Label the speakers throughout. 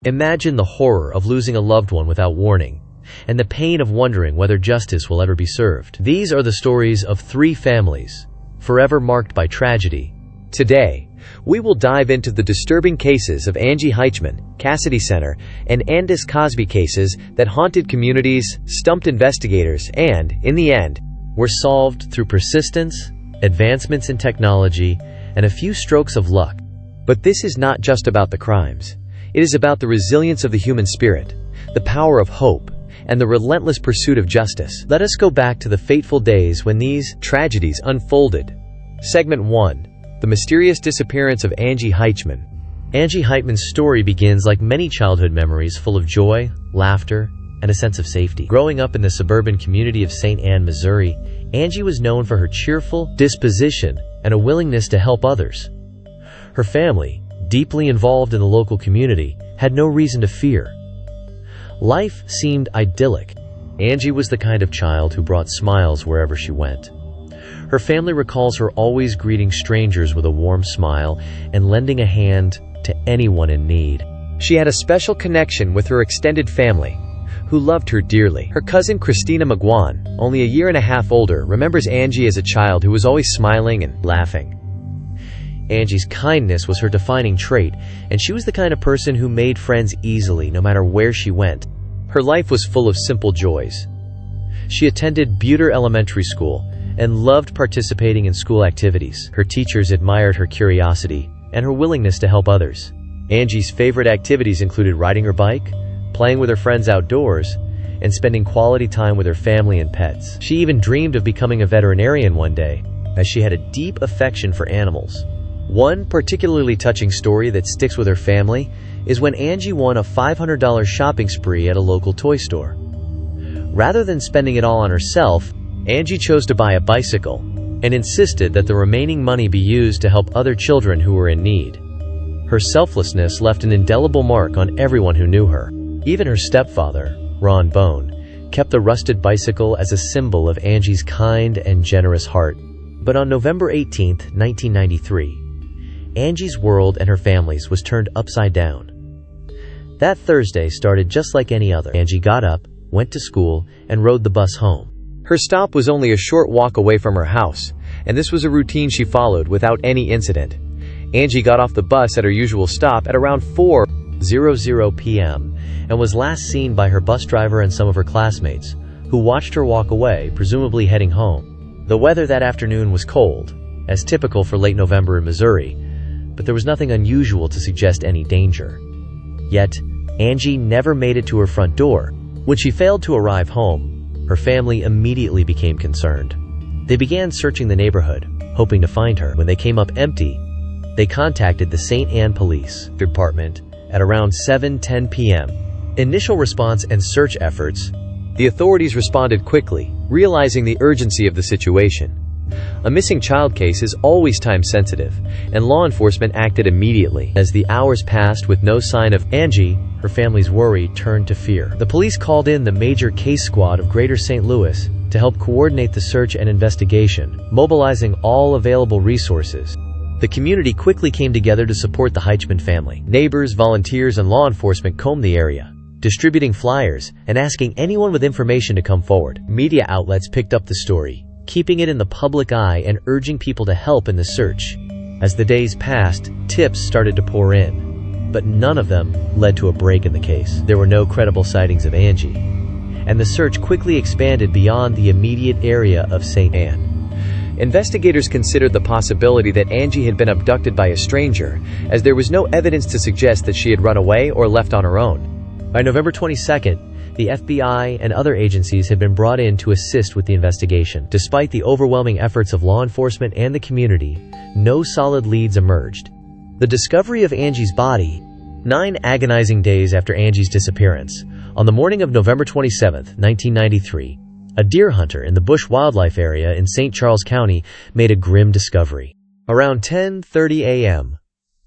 Speaker 1: Imagine the horror of losing a loved one without warning, and the pain of wondering whether justice will ever be served. These are the stories of three families, forever marked by tragedy. Today, we will dive into the disturbing cases of Angie Hman, Cassidy Center, and Andis Cosby cases that haunted communities, stumped investigators, and, in the end, were solved through persistence, advancements in technology, and a few strokes of luck. But this is not just about the crimes. It is about the resilience of the human spirit, the power of hope, and the relentless pursuit of justice. Let us go back to the fateful days when these tragedies unfolded. Segment 1. The mysterious disappearance of Angie Hman. Angie Hman's story begins like many childhood memories, full of joy, laughter, and a sense of safety. Growing up in the suburban community of St. Anne, Missouri, Angie was known for her cheerful disposition and a willingness to help others. Her family, deeply involved in the local community, had no reason to fear. Life seemed idyllic. Angie was the kind of child who brought smiles wherever she went. Her family recalls her always greeting strangers with a warm smile and lending a hand to anyone in need. She had a special connection with her extended family, who loved her dearly. Her cousin Christina McGuan, only a year and a half older, remembers Angie as a child who was always smiling and laughing. Angie's kindness was her defining trait, and she was the kind of person who made friends easily no matter where she went. Her life was full of simple joys. She attended Buter Elementary School and loved participating in school activities. Her teachers admired her curiosity and her willingness to help others. Angie's favorite activities included riding her bike, playing with her friends outdoors, and spending quality time with her family and pets. She even dreamed of becoming a veterinarian one day, as she had a deep affection for animals. One particularly touching story that sticks with her family is when Angie won a $500 shopping spree at a local toy store. Rather than spending it all on herself, Angie chose to buy a bicycle and insisted that the remaining money be used to help other children who were in need. Her selflessness left an indelible mark on everyone who knew her. Even her stepfather, Ron Bone, kept the rusted bicycle as a symbol of Angie's kind and generous heart. But on November 18, 1993, Angie's world and her family's was turned upside down. That Thursday started just like any other. Angie got up, went to school, and rode the bus home. Her stop was only a short walk away from her house, and this was a routine she followed without any incident. Angie got off the bus at her usual stop at around 4:00 p.m. and was last seen by her bus driver and some of her classmates, who watched her walk away, presumably heading home. The weather that afternoon was cold, as typical for late November in Missouri, but there was nothing unusual to suggest any danger. Yet, Angie never made it to her front door. When she failed to arrive home, her family immediately became concerned. They began searching the neighborhood, hoping to find her. When they came up empty, they contacted the St. Anne Police Department at around 7:10 p.m. Initial response and search efforts. The authorities responded quickly, realizing the urgency of the situation. A missing child case is always time-sensitive, and law enforcement acted immediately. As the hours passed with no sign of Angie, her family's worry turned to fear. The police called in the Major Case Squad of Greater St. Louis to help coordinate the search and investigation, mobilizing all available resources. The community quickly came together to support the Hman family. Neighbors, volunteers, and law enforcement combed the area, distributing flyers and asking anyone with information to come forward. Media outlets picked up the story, keeping it in the public eye and urging people to help in the search. As the days passed, tips started to pour in, but none of them led to a break in the case. There were no credible sightings of Angie, and the search quickly expanded beyond the immediate area of St. Anne. Investigators considered the possibility that Angie had been abducted by a stranger, as there was no evidence to suggest that she had run away or left on her own. By November 22nd, the FBI and other agencies had been brought in to assist with the investigation. Despite the overwhelming efforts of law enforcement and the community, no solid leads emerged. The discovery of Angie's body, 9 agonizing days after Angie's disappearance, on the morning of November 27, 1993, a deer hunter in the Bush Wildlife Area in St. Charles County made a grim discovery. Around 10:30 a.m.,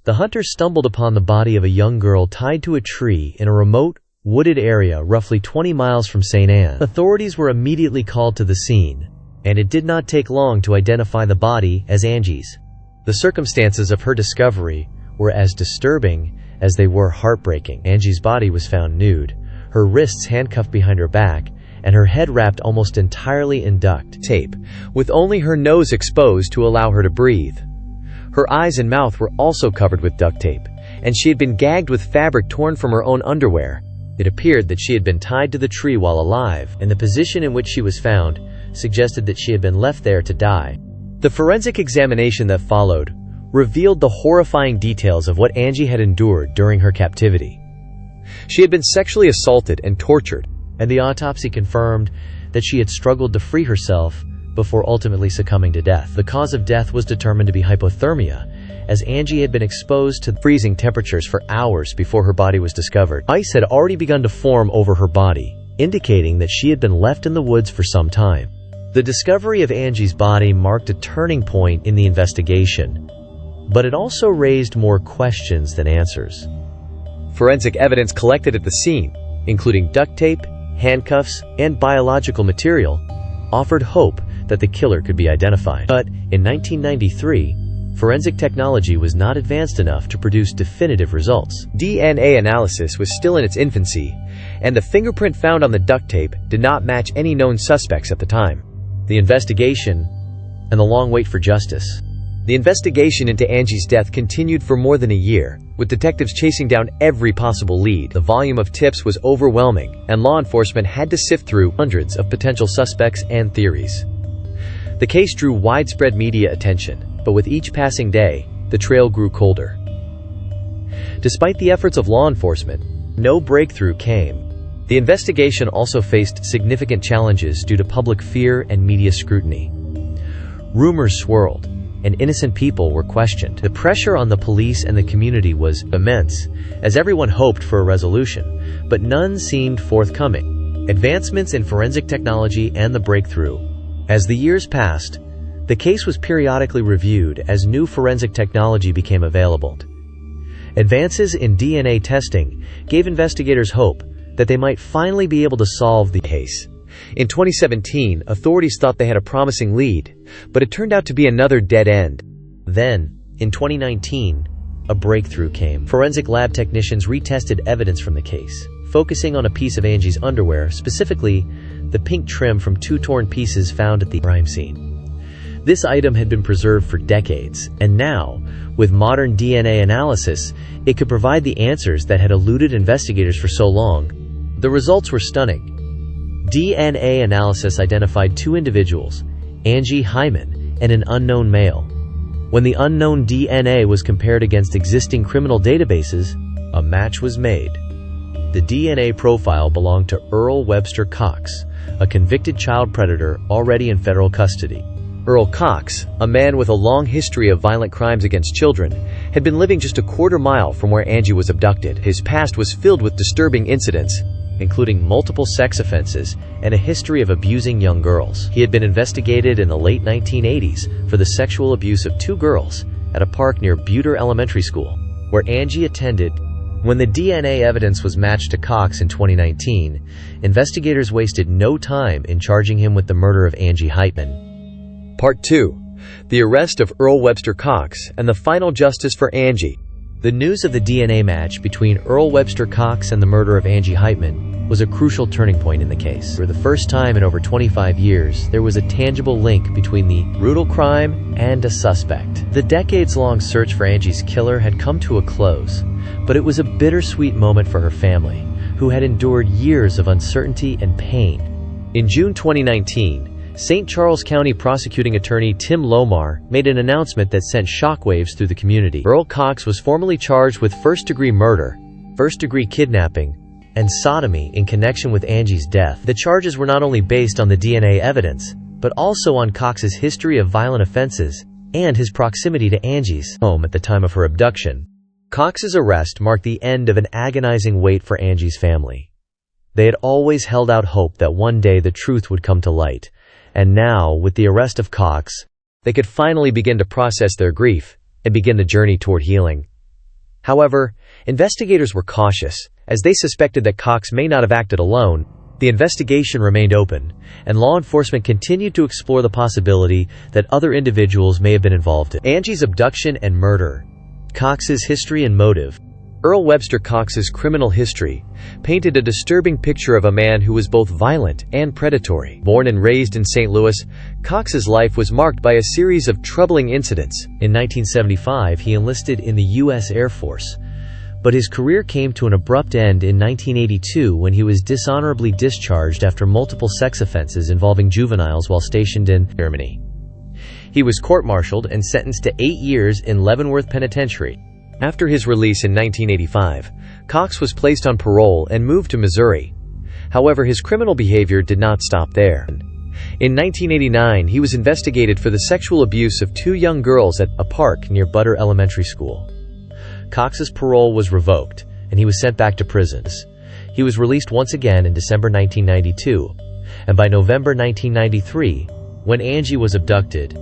Speaker 1: the hunter stumbled upon the body of a young girl tied to a tree in a remote, wooded area roughly 20 miles from St. Anne. Authorities were immediately called to the scene, and it did not take long to identify the body as Angie's. The circumstances of her discovery were as disturbing as they were heartbreaking. Angie's body was found nude, her wrists handcuffed behind her back, and her head wrapped almost entirely in duct tape, with only her nose exposed to allow her to breathe. Her eyes and mouth were also covered with duct tape, and she had been gagged with fabric torn from her own underwear. It appeared that she had been tied to the tree while alive, and the position in which she was found suggested that she had been left there to die. The forensic examination that followed revealed the horrifying details of what Angie had endured during her captivity. She had been sexually assaulted and tortured, and the autopsy confirmed that she had struggled to free herself before ultimately succumbing to death. The cause of death was determined to be hypothermia, as Angie had been exposed to freezing temperatures for hours before her body was discovered. Ice had already begun to form over her body, indicating that she had been left in the woods for some time. The discovery of Angie's body marked a turning point in the investigation, but it also raised more questions than answers. Forensic evidence collected at the scene, including duct tape, handcuffs, and biological material, offered hope that the killer could be identified. But in 1993, forensic technology was not advanced enough to produce definitive results. DNA analysis was still in its infancy, and the fingerprint found on the duct tape did not match any known suspects at the time. The investigation and the long wait for justice. The investigation into Angie's death continued for more than a year, with detectives chasing down every possible lead. The volume of tips was overwhelming, and law enforcement had to sift through hundreds of potential suspects and theories. The case drew widespread media attention, but with each passing day, the trail grew colder. Despite the efforts of law enforcement, no breakthrough came. The investigation also faced significant challenges due to public fear and media scrutiny. Rumors swirled, and innocent people were questioned. The pressure on the police and the community was immense, as everyone hoped for a resolution, but none seemed forthcoming. Advancements in forensic technology and the breakthrough. As the years passed, the case was periodically reviewed as new forensic technology became available. Advances in DNA testing gave investigators hope that they might finally be able to solve the case. In 2017, authorities thought they had a promising lead, but it turned out to be another dead end. Then, in 2019, a breakthrough came. Forensic lab technicians retested evidence from the case, focusing on a piece of Angie's underwear, specifically the pink trim from two torn pieces found at the crime scene. This item had been preserved for decades, and now, with modern DNA analysis, it could provide the answers that had eluded investigators for so long. The results were stunning. DNA analysis identified two individuals, Angie Hman and an unknown male. When the unknown DNA was compared against existing criminal databases, a match was made. The DNA profile belonged to Earl Webster Cox, a convicted child predator already in federal custody. Earl Cox, a man with a long history of violent crimes against children, had been living just a quarter mile from where Angie was abducted. His past was filled with disturbing incidents, including multiple sex offenses and a history of abusing young girls. He had been investigated in the late 1980s for the sexual abuse of two girls at a park near Buter Elementary School, where Angie attended. When the DNA evidence was matched to Cox in 2019, investigators wasted no time in charging him with the murder of Angie Hman. Part 2. The arrest of Earl Webster Cox and the final justice for Angie. The news of the DNA match between Earl Webster Cox and the murder of Angie Hman was a crucial turning point in the case. For the first time in over 25 years, there was a tangible link between the brutal crime and a suspect. The decades-long search for Angie's killer had come to a close, but it was a bittersweet moment for her family, who had endured years of uncertainty and pain. In June 2019, St. Charles County prosecuting attorney Tim Lomar made an announcement that sent shockwaves through the community. Earl Cox was formally charged with first-degree murder, first-degree kidnapping, and sodomy in connection with Angie's death. The charges were not only based on the DNA evidence, but also on Cox's history of violent offenses and his proximity to Angie's home at the time of her abduction. Cox's arrest marked the end of an agonizing wait for Angie's family. They had always held out hope that one day the truth would come to light. And now, with the arrest of Cox, they could finally begin to process their grief and begin the journey toward healing. However, investigators were cautious, as they suspected that Cox may not have acted alone. The investigation remained open, and law enforcement continued to explore the possibility that other individuals may have been involved in Angie's abduction and murder. Cox's history and motive. Earl Webster Cox's criminal history painted a disturbing picture of a man who was both violent and predatory. Born and raised in St. Louis, Cox's life was marked by a series of troubling incidents. In 1975, he enlisted in the U.S. Air Force, but his career came to an abrupt end in 1982 when he was dishonorably discharged after multiple sex offenses involving juveniles while stationed in Germany. He was court-martialed and sentenced to 8 years in Leavenworth Penitentiary. After his release in 1985, Cox was placed on parole and moved to Missouri. However, his criminal behavior did not stop there. In 1989, he was investigated for the sexual abuse of 2 young girls at a park near Butter Elementary School. Cox's parole was revoked, and he was sent back to prison. He was released once again in December 1992, and by November 1993, when Angie was abducted,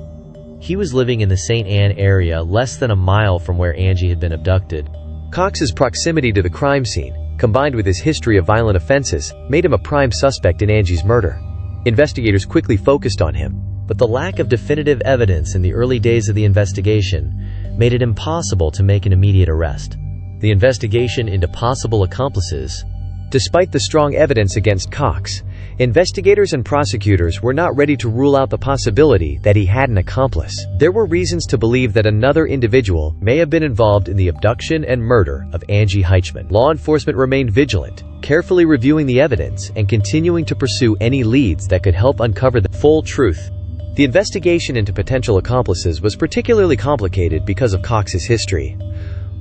Speaker 1: he was living in the St. Anne area, less than a mile from where Angie had been abducted. Cox's proximity to the crime scene, combined with his history of violent offenses, made him a prime suspect in Angie's murder. Investigators quickly focused on him, but the lack of definitive evidence in the early days of the investigation made it impossible to make an immediate arrest. The investigation into possible accomplices. Despite the strong evidence against Cox, investigators and prosecutors were not ready to rule out the possibility that he had an accomplice. There were reasons to believe that another individual may have been involved in the abduction and murder of Angie Hman. Law enforcement remained vigilant, carefully reviewing the evidence and continuing to pursue any leads that could help uncover the full truth. The investigation into potential accomplices was particularly complicated because of Cox's history.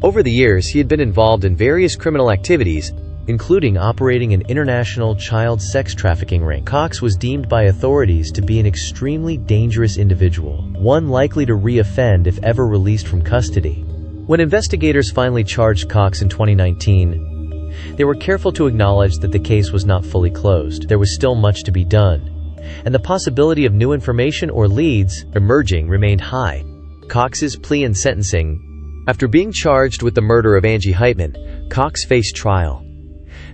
Speaker 1: Over the years, he had been involved in various criminal activities, including operating an international child sex trafficking ring. Cox was deemed by authorities to be an extremely dangerous individual, one likely to re-offend if ever released from custody. When investigators finally charged Cox in 2019, they were careful to acknowledge that the case was not fully closed. There was still much to be done, and the possibility of new information or leads emerging remained high. Cox's plea and sentencing. After being charged with the murder of Angie Hman, Cox faced trial.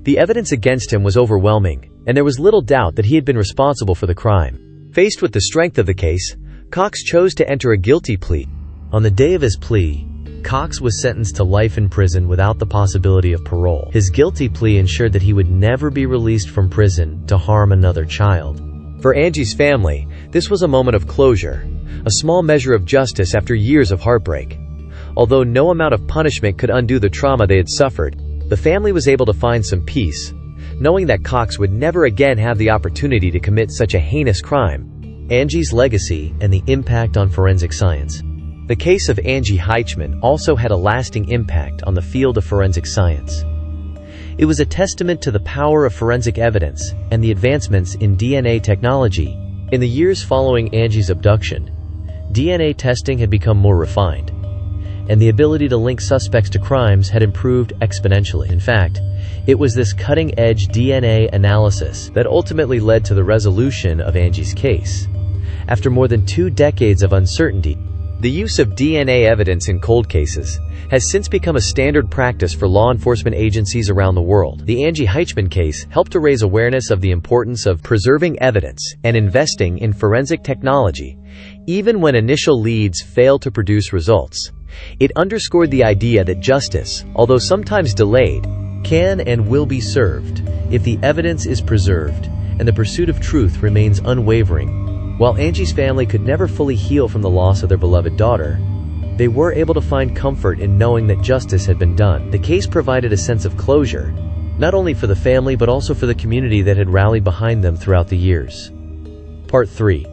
Speaker 1: The evidence against him was overwhelming, and there was little doubt that he had been responsible for the crime. Faced with the strength of the case, Cox chose to enter a guilty plea. On the day of his plea, Cox was sentenced to life in prison without the possibility of parole. His guilty plea ensured that he would never be released from prison to harm another child. For Angie's family, this was a moment of closure, a small measure of justice after years of heartbreak. Although no amount of punishment could undo the trauma they had suffered, the family was able to find some peace, knowing that Cox would never again have the opportunity to commit such a heinous crime. Angie's legacy and the impact on forensic science. The case of Angie Hman also had a lasting impact on the field of forensic science. It was a testament to the power of forensic evidence and the advancements in DNA technology. In the years following Angie's abduction, DNA testing had become more refined, and the ability to link suspects to crimes had improved exponentially. In fact, it was this cutting-edge DNA analysis that ultimately led to the resolution of Angie's case. After more than 2 decades of uncertainty, the use of DNA evidence in cold cases has since become a standard practice for law enforcement agencies around the world. The Angie Hman case helped to raise awareness of the importance of preserving evidence and investing in forensic technology, even when initial leads fail to produce results. It underscored the idea that justice, although sometimes delayed, can and will be served if the evidence is preserved and the pursuit of truth remains unwavering. While Angie's family could never fully heal from the loss of their beloved daughter, they were able to find comfort in knowing that justice had been done. The case provided a sense of closure, not only for the family but also for the community that had rallied behind them throughout the years. Part 3.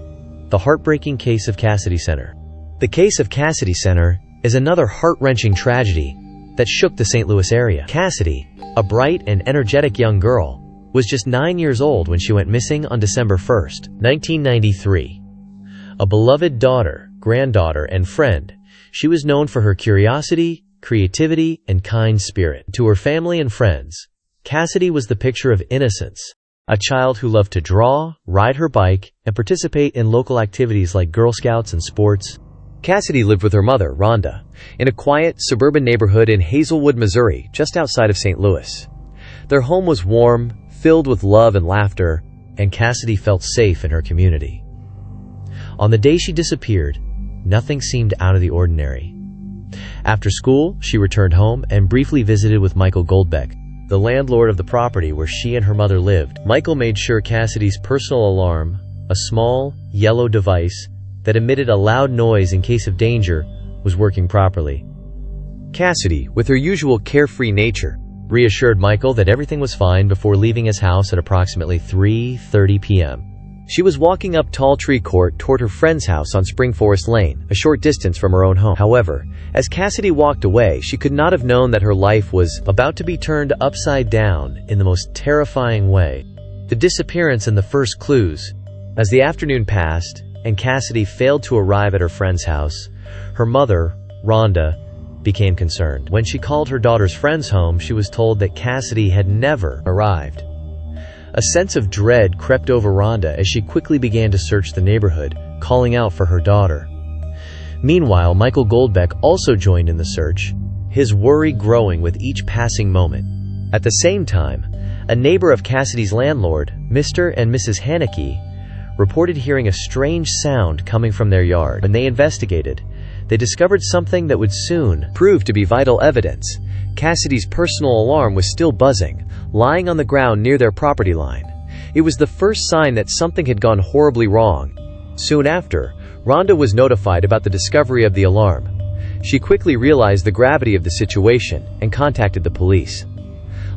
Speaker 1: The heartbreaking case of Cassidy Center. The case of Cassidy Center is another heart-wrenching tragedy that shook the St. Louis area. Cassidy, a bright and energetic young girl, was just 9 years old when she went missing on December 1, 1993. A beloved daughter, granddaughter, and friend, she was known for her curiosity, creativity, and kind spirit. To her family and friends, Cassidy was the picture of innocence, a child who loved to draw, ride her bike, and participate in local activities like Girl Scouts and sports. Cassidy lived with her mother, Rhonda, in a quiet, suburban neighborhood in Hazelwood, Missouri, just outside of St. Louis. Their home was warm, filled with love and laughter, and Cassidy felt safe in her community. On the day she disappeared, nothing seemed out of the ordinary. After school, she returned home and briefly visited with Michael Goldbeck, the landlord of the property where she and her mother lived. Michael made sure Cassidy's personal alarm, a small, yellow device that emitted a loud noise in case of danger, was working properly. Cassidy, with her usual carefree nature, reassured Michael that everything was fine before leaving his house at approximately 3:30 p.m. She was walking up Tall Tree Court toward her friend's house on Spring Forest Lane, a short distance from her own home. However, as Cassidy walked away, she could not have known that her life was about to be turned upside down in the most terrifying way. The disappearance and the first clues. As the afternoon passed, and Cassidy failed to arrive at her friend's house, her mother, Rhonda, became concerned. When she called her daughter's friends home, she was told that Cassidy had never arrived. A sense of dread crept over Rhonda as she quickly began to search the neighborhood, calling out for her daughter. Meanwhile, Michael Goldbeck also joined in the search, his worry growing with each passing moment. At the same time, a neighbor of Cassidy's landlord, Mr. and Mrs. Haneke, reported hearing a strange sound coming from their yard. When they investigated, they discovered something that would soon prove to be vital evidence. Cassidy's personal alarm was still buzzing, lying on the ground near their property line. It was the first sign that something had gone horribly wrong. Soon after, Rhonda was notified about the discovery of the alarm. She quickly realized the gravity of the situation and contacted the police.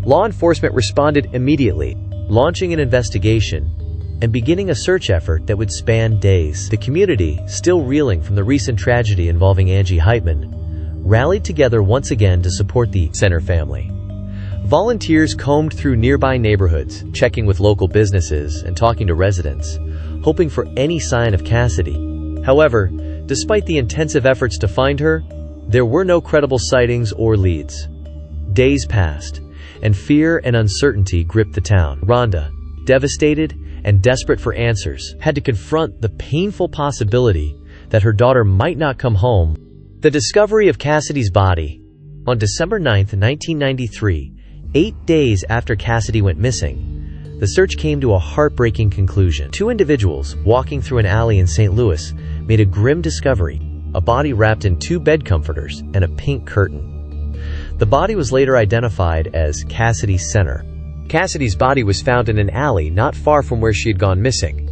Speaker 1: Law enforcement responded immediately, launching an investigation and beginning a search effort that would span days. The community, still reeling from the recent tragedy involving Angie Hman, rallied together once again to support the Center family. Volunteers combed through nearby neighborhoods, checking with local businesses and talking to residents, hoping for any sign of Cassidy. However, despite the intensive efforts to find her, there were no credible sightings or leads. Days passed, and fear and uncertainty gripped the town. Rhonda, devastated and desperate for answers, had to confront the painful possibility that her daughter might not come home. The discovery of Cassidy's body. On December 9, 1993, 8 days after Cassidy went missing, the search came to a heartbreaking conclusion. Two individuals walking through an alley in St. Louis made a grim discovery: a body wrapped in 2 bed comforters and a pink curtain. The body was later identified as Cassidy Center. Cassidy's body was found in an alley not far from where she had gone missing.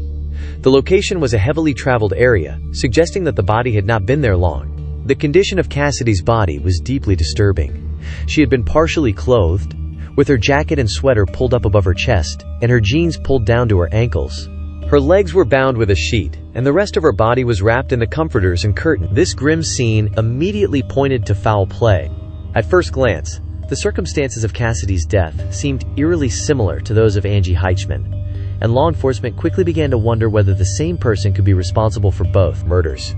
Speaker 1: The location was a heavily traveled area, suggesting that the body had not been there long. The condition of Cassidy's body was deeply disturbing. She had been partially clothed, with her jacket and sweater pulled up above her chest, and her jeans pulled down to her ankles. Her legs were bound with a sheet, and the rest of her body was wrapped in the comforters and curtain. This grim scene immediately pointed to foul play. At first glance, the circumstances of Cassidy's death seemed eerily similar to those of Angie Hman, and law enforcement quickly began to wonder whether the same person could be responsible for both murders.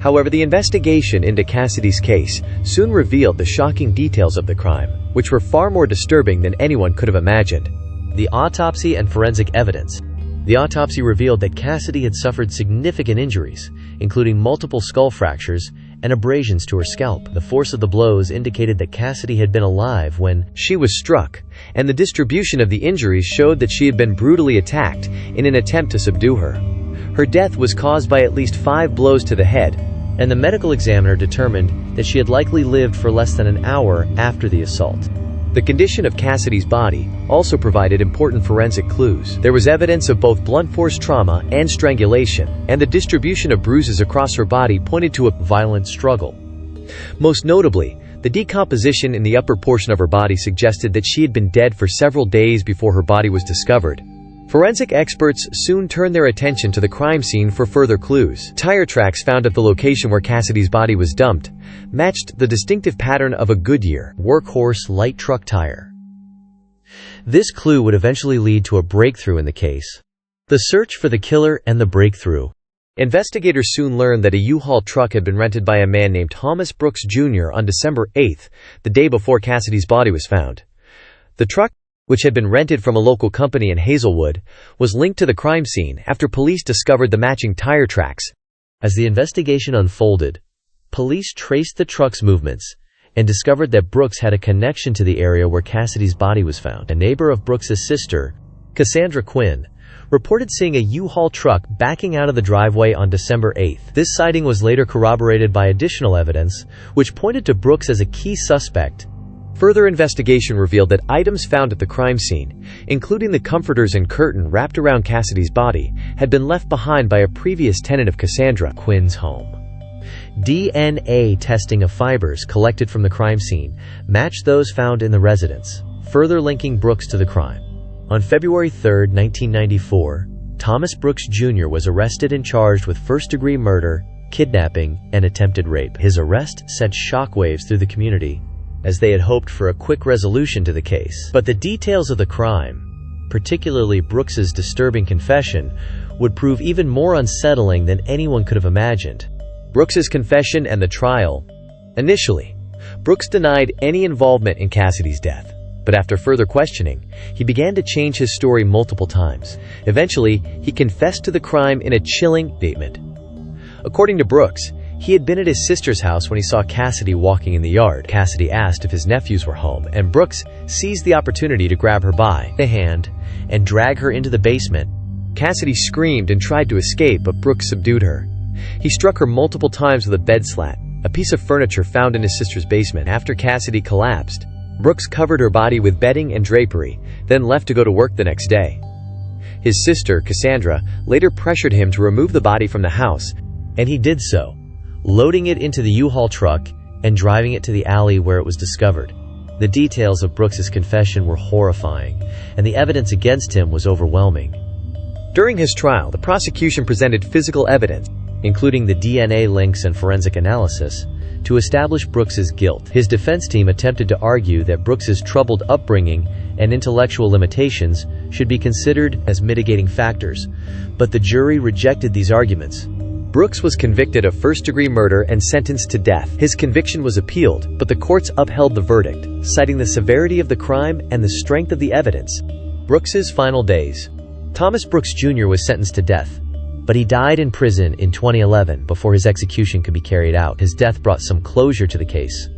Speaker 1: However, the investigation into Cassidy's case soon revealed the shocking details of the crime, which were far more disturbing than anyone could have imagined. The autopsy and forensic evidence. The autopsy revealed that Cassidy had suffered significant injuries, including multiple skull fractures and abrasions to her scalp. The force of the blows indicated that Cassidy had been alive when she was struck, and the distribution of the injuries showed that she had been brutally attacked in an attempt to subdue her. Her death was caused by at least 5 blows to the head, and the medical examiner determined that she had likely lived for less than an hour after the assault. The condition of Cassidy's body also provided important forensic clues. There was evidence of both blunt force trauma and strangulation, and the distribution of bruises across her body pointed to a violent struggle. Most notably, the decomposition in the upper portion of her body suggested that she had been dead for several days before her body was discovered. Forensic experts soon turned their attention to the crime scene for further clues. Tire tracks found at the location where Cassidy's body was dumped matched the distinctive pattern of a Goodyear workhorse light truck tire. This clue would eventually lead to a breakthrough in the case. The search for the killer and the breakthrough. Investigators soon learned that a U-Haul truck had been rented by a man named Thomas Brooks Jr. on December 8, the day before Cassidy's body was found. The truck, which had been rented from a local company in Hazelwood, was linked to the crime scene after police discovered the matching tire tracks. As the investigation unfolded, police traced the truck's movements and discovered that Brooks had a connection to the area where Cassidy's body was found. A neighbor of Brooks's sister, Cassandra Quinn, reported seeing a U-Haul truck backing out of the driveway on December 8. This sighting was later corroborated by additional evidence, which pointed to Brooks as a key suspect. Further investigation revealed that items found at the crime scene, including the comforters and curtain wrapped around Cassidy's body, had been left behind by a previous tenant of Cassandra Quinn's home. DNA testing of fibers collected from the crime scene matched those found in the residence, further linking Brooks to the crime. On February 3, 1994, Thomas Brooks Jr. was arrested and charged with first-degree murder, kidnapping, and attempted rape. His arrest sent shockwaves through the community, as they had hoped for a quick resolution to the case. But the details of the crime, particularly Brooks's disturbing confession, would prove even more unsettling than anyone could have imagined. Brooks's confession and the trial. Initially, Brooks denied any involvement in Cassidy's death, but after further questioning, he began to change his story multiple times. Eventually, he confessed to the crime in a chilling statement. According to Brooks, he had been at his sister's house when he saw Cassidy walking in the yard. Cassidy asked if his nephews were home, and Brooks seized the opportunity to grab her by the hand and drag her into the basement. Cassidy screamed and tried to escape, but Brooks subdued her. He struck her multiple times with a bed slat, a piece of furniture found in his sister's basement. After Cassidy collapsed, Brooks covered her body with bedding and drapery, then left to go to work the next day. His sister, Cassandra, later pressured him to remove the body from the house, and he did so, loading it into the U-Haul truck and driving it to the alley where it was discovered. The details of Brooks's confession were horrifying, and the evidence against him was overwhelming. During his trial, the prosecution presented physical evidence, including the DNA links and forensic analysis, to establish Brooks's guilt. His defense team attempted to argue that Brooks's troubled upbringing and intellectual limitations should be considered as mitigating factors, but the jury rejected these arguments. Brooks was convicted of first-degree murder and sentenced to death. His conviction was appealed, but the courts upheld the verdict, citing the severity of the crime and the strength of the evidence. Brooks's final days. Thomas Brooks Jr. was sentenced to death, but he died in prison in 2011 before his execution could be carried out. His death brought some closure to the case,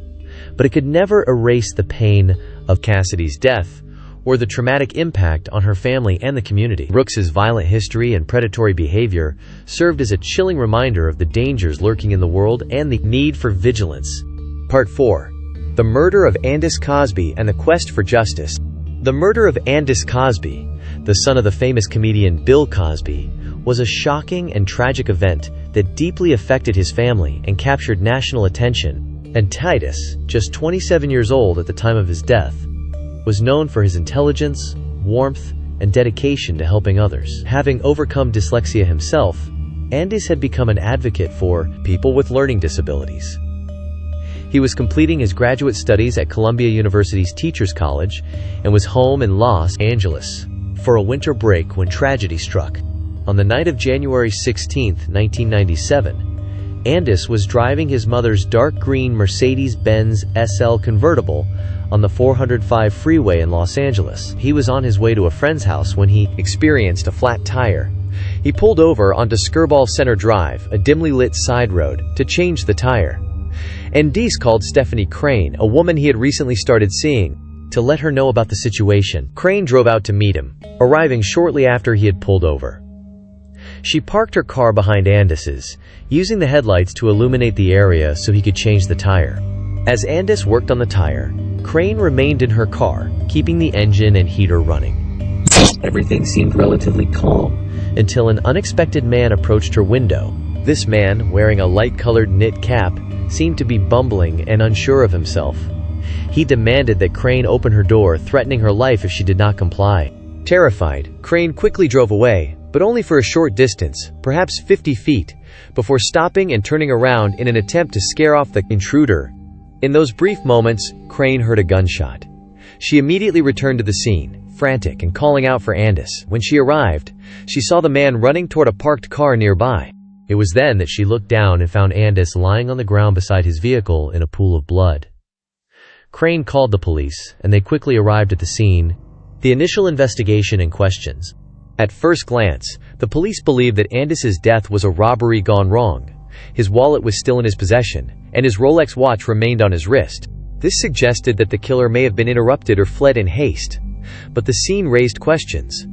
Speaker 1: but it could never erase the pain of Cassidy's death or the traumatic impact on her family and the community. Brooks's violent history and predatory behavior served as a chilling reminder of the dangers lurking in the world and the need for vigilance. Part 4. The murder of Andis Cosby and the quest for justice. The murder of Andis Cosby, the son of the famous comedian Bill Cosby, was a shocking and tragic event that deeply affected his family and captured national attention. And Titus, just 27 years old at the time of his death, was known for his intelligence, warmth, and dedication to helping others. Having overcome dyslexia himself, Andis had become an advocate for people with learning disabilities. He was completing his graduate studies at Columbia University's Teachers College and was home in Los Angeles for a winter break when tragedy struck. On the night of January 16, 1997, Andis was driving his mother's dark green Mercedes-Benz SL convertible on the 405 freeway in Los Angeles. He was on his way to a friend's house when he experienced a flat tire. He pulled over onto Skirball Center Drive, a dimly lit side road, to change the tire. Andis called Stephanie Crane, a woman he had recently started seeing, to let her know about the situation. Crane drove out to meet him, arriving shortly after he had pulled over. She parked her car behind Andis's, using the headlights to illuminate the area so he could change the tire. As Andis worked on the tire, Crane remained in her car, keeping the engine and heater running. Everything seemed relatively calm, until an unexpected man approached her window. This man, wearing a light-colored knit cap, seemed to be bumbling and unsure of himself. He demanded that Crane open her door, threatening her life if she did not comply. Terrified, Crane quickly drove away, but only for a short distance, perhaps 50 feet, before stopping and turning around in an attempt to scare off the intruder. In those brief moments, Crane heard a gunshot. She immediately returned to the scene, frantic and calling out for Andis. When she arrived, she saw the man running toward a parked car nearby. It was then that she looked down and found Andis lying on the ground beside his vehicle in a pool of blood. Crane called the police, and they quickly arrived at the scene. The initial investigation and questions. At first glance, the police believed that Andis's death was a robbery gone wrong. His wallet was still in his possession, and his Rolex watch remained on his wrist. This suggested that the killer may have been interrupted or fled in haste. But the scene raised questions.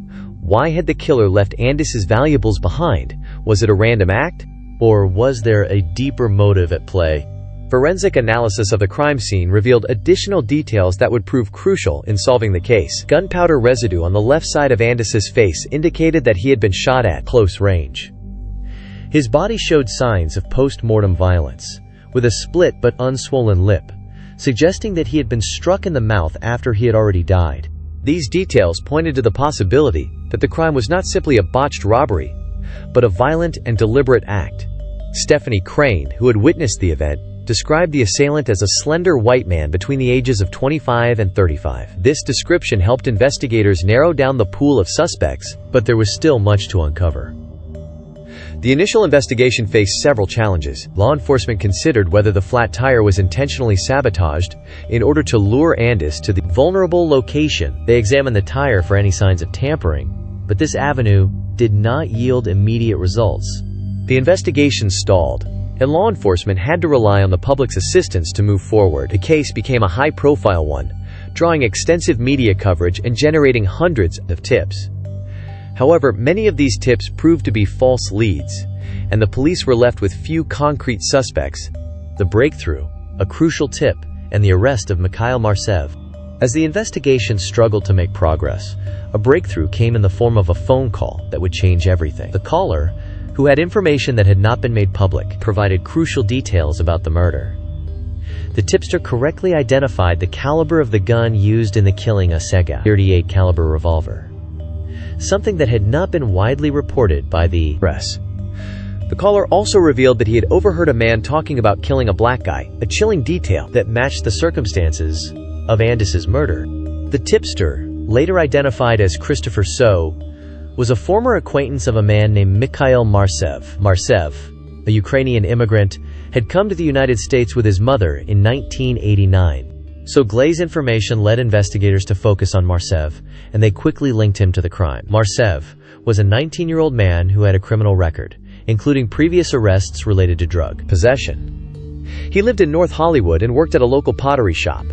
Speaker 1: Why had the killer left Andis's valuables behind? Was it a random act? Or was there a deeper motive at play? Forensic analysis of the crime scene revealed additional details that would prove crucial in solving the case. Gunpowder residue on the left side of Andis's face indicated that he had been shot at close range. His body showed signs of post-mortem violence, with a split but unswollen lip, suggesting that he had been struck in the mouth after he had already died. These details pointed to the possibility that the crime was not simply a botched robbery, but a violent and deliberate act. Stephanie Crane, who had witnessed the event, described the assailant as a slender white man between the ages of 25 and 35. This description helped investigators narrow down the pool of suspects, but there was still much to uncover. The initial investigation faced several challenges. Law enforcement considered whether the flat tire was intentionally sabotaged in order to lure Andis to the vulnerable location. They examined the tire for any signs of tampering, but this avenue did not yield immediate results. The investigation stalled, and law enforcement had to rely on the public's assistance to move forward. The case became a high-profile one, drawing extensive media coverage and generating hundreds of tips. However, many of these tips proved to be false leads, and the police were left with few concrete suspects. The breakthrough, a crucial tip, and the arrest of Mikhail Marsev. As the investigation struggled to make progress, a breakthrough came in the form of a phone call that would change everything. The caller, who had information that had not been made public, provided crucial details about the murder. The tipster correctly identified the caliber of the gun used in the killing, a Sega .38 caliber revolver, something that had not been widely reported by the press. The caller also revealed that he had overheard a man talking about killing a black guy, a chilling detail that matched the circumstances of Andis's murder. The tipster, later identified as Christopher So, was a former acquaintance of a man named Mikhail Marsev. Marsev, a Ukrainian immigrant, had come to the United States with his mother in 1989. So Glay's information led investigators to focus on Marsev, and they quickly linked him to the crime. Marsev was a 19-year-old man who had a criminal record, including previous arrests related to drug possession. He lived in North Hollywood and worked at a local pottery shop.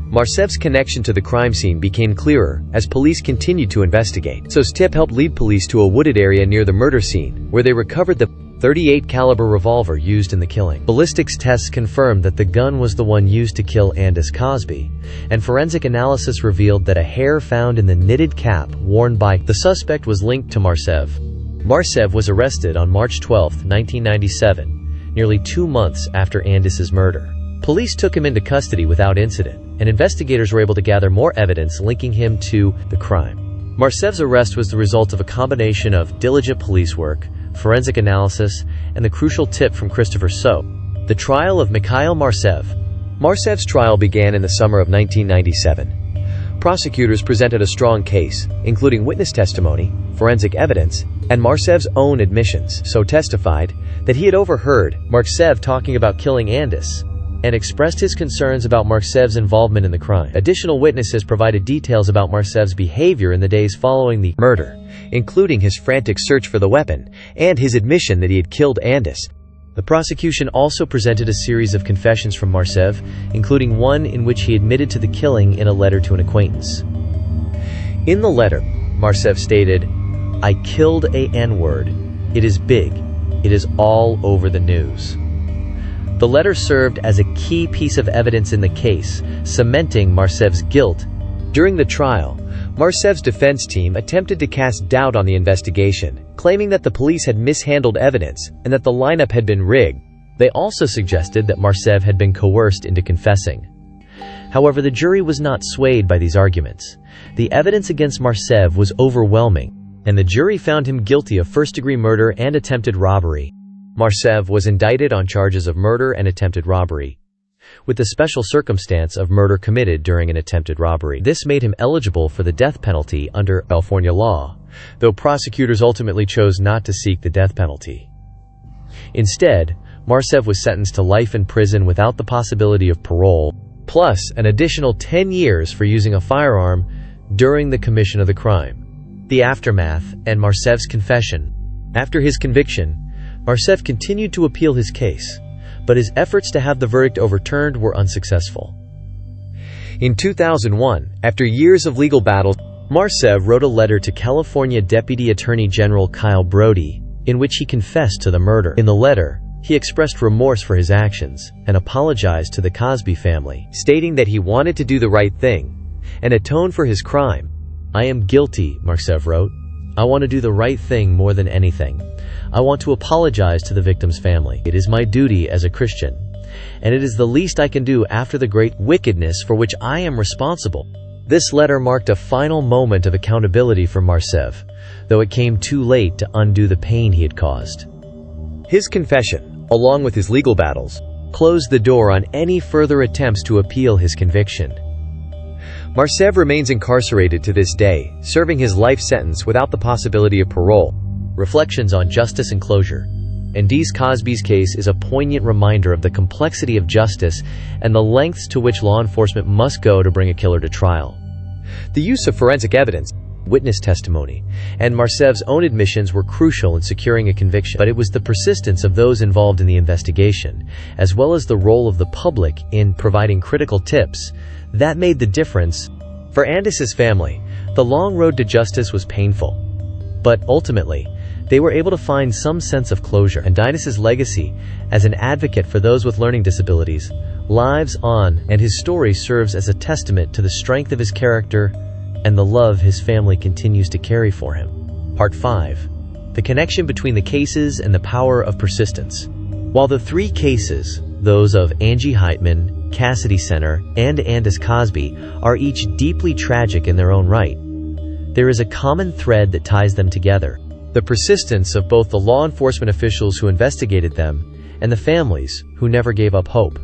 Speaker 1: Marsev's connection to the crime scene became clearer as police continued to investigate. So's tip helped lead police to a wooded area near the murder scene, where they recovered the .38 caliber revolver used in the killing. Ballistics tests confirmed that the gun was the one used to kill Andis Cosby, and forensic analysis revealed that a hair found in the knitted cap worn by the suspect was linked to Marsev. Marsev was arrested on March 12, 1997, nearly 2 months after Andis's murder. Police took him into custody without incident, and investigators were able to gather more evidence linking him to the crime. Marsev's arrest was the result of a combination of diligent police work, forensic analysis, and the crucial tip from Christopher So. The trial of Mikhail Marsev. Marsev's trial began in the summer of 1997. Prosecutors presented a strong case, including witness testimony, forensic evidence, and Marsev's own admissions. So testified that he had overheard Marsev talking about killing Andis, and expressed his concerns about Marsev's involvement in the crime. Additional witnesses provided details about Marsev's behavior in the days following the murder, including his frantic search for the weapon, and his admission that he had killed Andis. The prosecution also presented a series of confessions from Marsev, including one in which he admitted to the killing in a letter to an acquaintance. In the letter, Marsev stated, "I killed a N-word. It is big. It is all over the news." The letter served as a key piece of evidence in the case, cementing Marsev's guilt. During the trial, Marsev's defense team attempted to cast doubt on the investigation, claiming that the police had mishandled evidence and that the lineup had been rigged. They also suggested that Marsev had been coerced into confessing. However, the jury was not swayed by these arguments. The evidence against Marsev was overwhelming, and the jury found him guilty of first-degree murder and attempted robbery. Marsev was indicted on charges of murder and attempted robbery, with the special circumstance of murder committed during an attempted robbery. This made him eligible for the death penalty under California law, though prosecutors ultimately chose not to seek the death penalty. Instead, Marsev was sentenced to life in prison without the possibility of parole, plus an additional 10 years for using a firearm during the commission of the crime. The aftermath and Marsev's confession. After his conviction, Marsev continued to appeal his case, but his efforts to have the verdict overturned were unsuccessful. In 2001, after years of legal battles, Marsev wrote a letter to California Deputy Attorney General Kyle Brody, in which he confessed to the murder. In the letter, he expressed remorse for his actions and apologized to the Cosby family, stating that he wanted to do the right thing and atone for his crime. "I am guilty," Marsev wrote. "I want to do the right thing more than anything. I want to apologize to the victim's family. It is my duty as a Christian, and it is the least I can do after the great wickedness for which I am responsible." This letter marked a final moment of accountability for Marsev, though it came too late to undo the pain he had caused. His confession, along with his legal battles, closed the door on any further attempts to appeal his conviction. Marsev remains incarcerated to this day, serving his life sentence without the possibility of parole. Reflections on Justice and Closure. Andis Cosby's case is a poignant reminder of the complexity of justice and the lengths to which law enforcement must go to bring a killer to trial. The use of forensic evidence, witness testimony, and Marsev's own admissions were crucial in securing a conviction, but it was the persistence of those involved in the investigation, as well as the role of the public in providing critical tips, that made the difference. For Andis's family, the long road to justice was painful, but ultimately, they were able to find some sense of closure, and Andis's legacy as an advocate for those with learning disabilities lives on, and his story serves as a testament to the strength of his character and the love his family continues to carry for him. Part 5. The connection between the cases and the power of persistence. While the three cases, those of Angie Hman, Cassidy Center, and Andis Cosby, are each deeply tragic in their own right, there is a common thread that ties them together: the persistence of both the law enforcement officials who investigated them and the families who never gave up hope.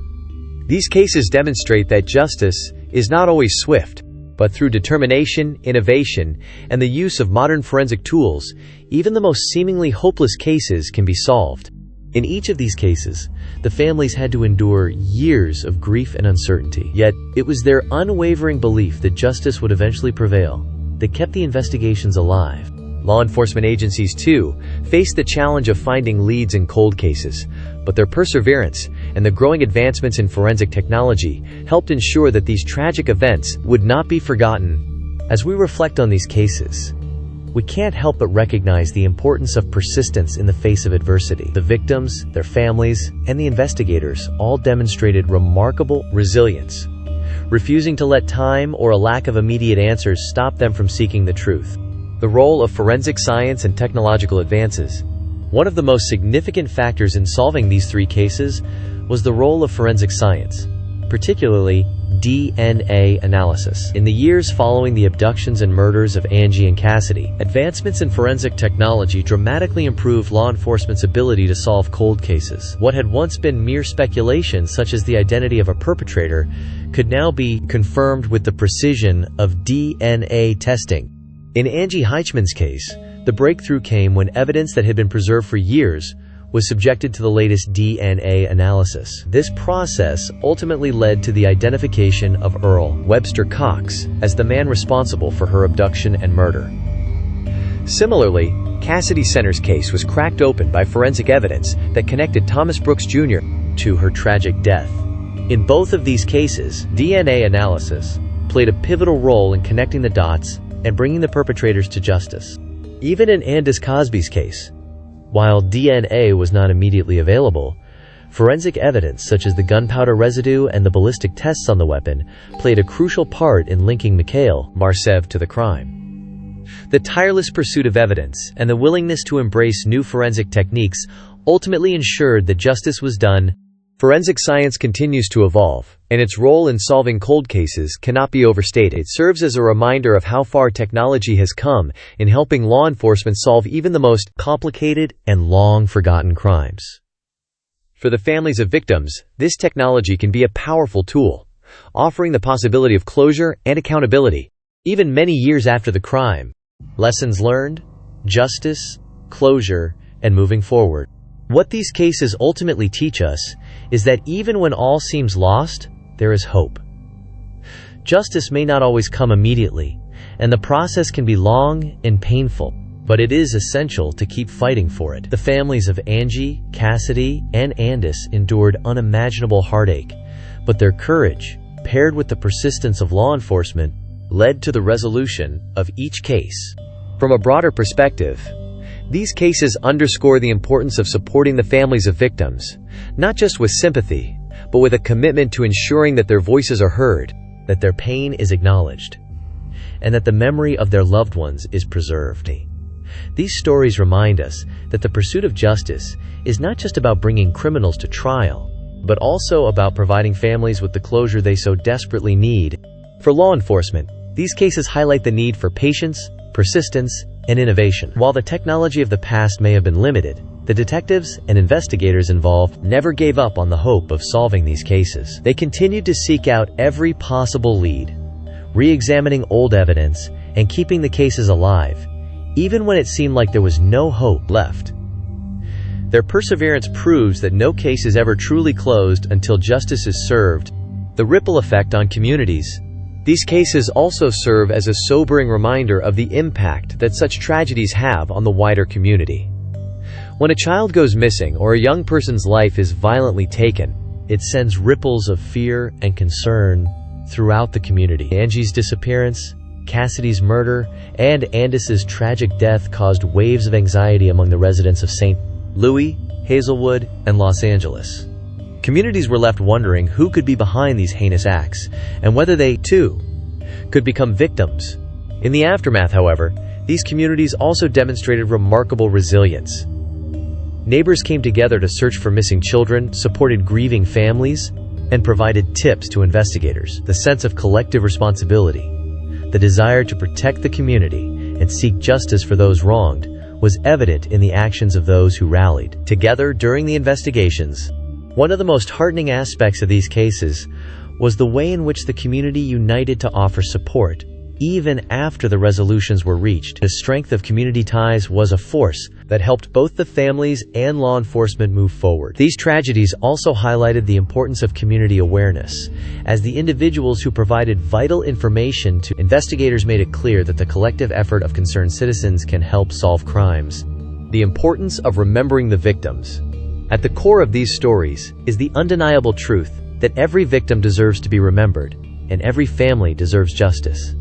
Speaker 1: These cases demonstrate that justice is not always swift, but through determination, innovation, and the use of modern forensic tools, even the most seemingly hopeless cases can be solved. In each of these cases, the families had to endure years of grief and uncertainty. Yet, it was their unwavering belief that justice would eventually prevail that kept the investigations alive. Law enforcement agencies, too, faced the challenge of finding leads in cold cases, but their perseverance and the growing advancements in forensic technology helped ensure that these tragic events would not be forgotten. As we reflect on these cases, we can't help but recognize the importance of persistence in the face of adversity. The victims, their families, and the investigators all demonstrated remarkable resilience, refusing to let time or a lack of immediate answers stop them from seeking the truth. The role of forensic science and technological advances. One of the most significant factors in solving these three cases was the role of forensic science, particularly DNA analysis. In the years following the abductions and murders of Angie and Cassidy, advancements in forensic technology dramatically improved law enforcement's ability to solve cold cases. What had once been mere speculation, such as the identity of a perpetrator, could now be confirmed with the precision of DNA testing. In Angie Hman's case, the breakthrough came when evidence that had been preserved for years was subjected to the latest DNA analysis. This process ultimately led to the identification of Earl Webster Cox as the man responsible for her abduction and murder. Similarly, Cassidy Center's case was cracked open by forensic evidence that connected Thomas Brooks Jr. to her tragic death. In both of these cases, DNA analysis played a pivotal role in connecting the dots and bringing the perpetrators to justice. Even in Andis Cosby's case, while DNA was not immediately available, forensic evidence such as the gunpowder residue and the ballistic tests on the weapon played a crucial part in linking Mikhail Marsev to the crime. The tireless pursuit of evidence and the willingness to embrace new forensic techniques ultimately ensured that justice was done. Forensic science continues to evolve, and its role in solving cold cases cannot be overstated. It serves as a reminder of how far technology has come in helping law enforcement solve even the most complicated and long-forgotten crimes. For the families of victims, this technology can be a powerful tool, offering the possibility of closure and accountability, even many years after the crime. Lessons learned, justice, closure, and moving forward. What these cases ultimately teach us is that even when all seems lost, there is hope. Justice may not always come immediately, and the process can be long and painful, but it is essential to keep fighting for it. The families of Angie, Cassidy, and Andis endured unimaginable heartache, but their courage, paired with the persistence of law enforcement, led to the resolution of each case. From a broader perspective, these cases underscore the importance of supporting the families of victims, not just with sympathy, but with a commitment to ensuring that their voices are heard, that their pain is acknowledged, and that the memory of their loved ones is preserved. These stories remind us that the pursuit of justice is not just about bringing criminals to trial, but also about providing families with the closure they so desperately need. For law enforcement, these cases highlight the need for patience, persistence, and innovation. While the technology of the past may have been limited, the detectives and investigators involved never gave up on the hope of solving these cases. They continued to seek out every possible lead, re-examining old evidence and keeping the cases alive, even when it seemed like there was no hope left. Their perseverance proves that no case is ever truly closed until justice is served. The ripple effect on communities. These cases also serve as a sobering reminder of the impact that such tragedies have on the wider community. When a child goes missing or a young person's life is violently taken, it sends ripples of fear and concern throughout the community. Angie's disappearance, Cassidy's murder, and Andis's tragic death caused waves of anxiety among the residents of St. Louis, Hazelwood, and Los Angeles. Communities were left wondering who could be behind these heinous acts, and whether they, too, could become victims. In the aftermath, however, these communities also demonstrated remarkable resilience. Neighbors came together to search for missing children, supported grieving families, and provided tips to investigators. The sense of collective responsibility, the desire to protect the community and seek justice for those wronged, was evident in the actions of those who rallied together during the investigations. One of the most heartening aspects of these cases was the way in which the community united to offer support, even after the resolutions were reached. The strength of community ties was a force that helped both the families and law enforcement move forward. These tragedies also highlighted the importance of community awareness, as the individuals who provided vital information to investigators made it clear that the collective effort of concerned citizens can help solve crimes. The importance of remembering the victims. At the core of these stories is the undeniable truth that every victim deserves to be remembered, and every family deserves justice.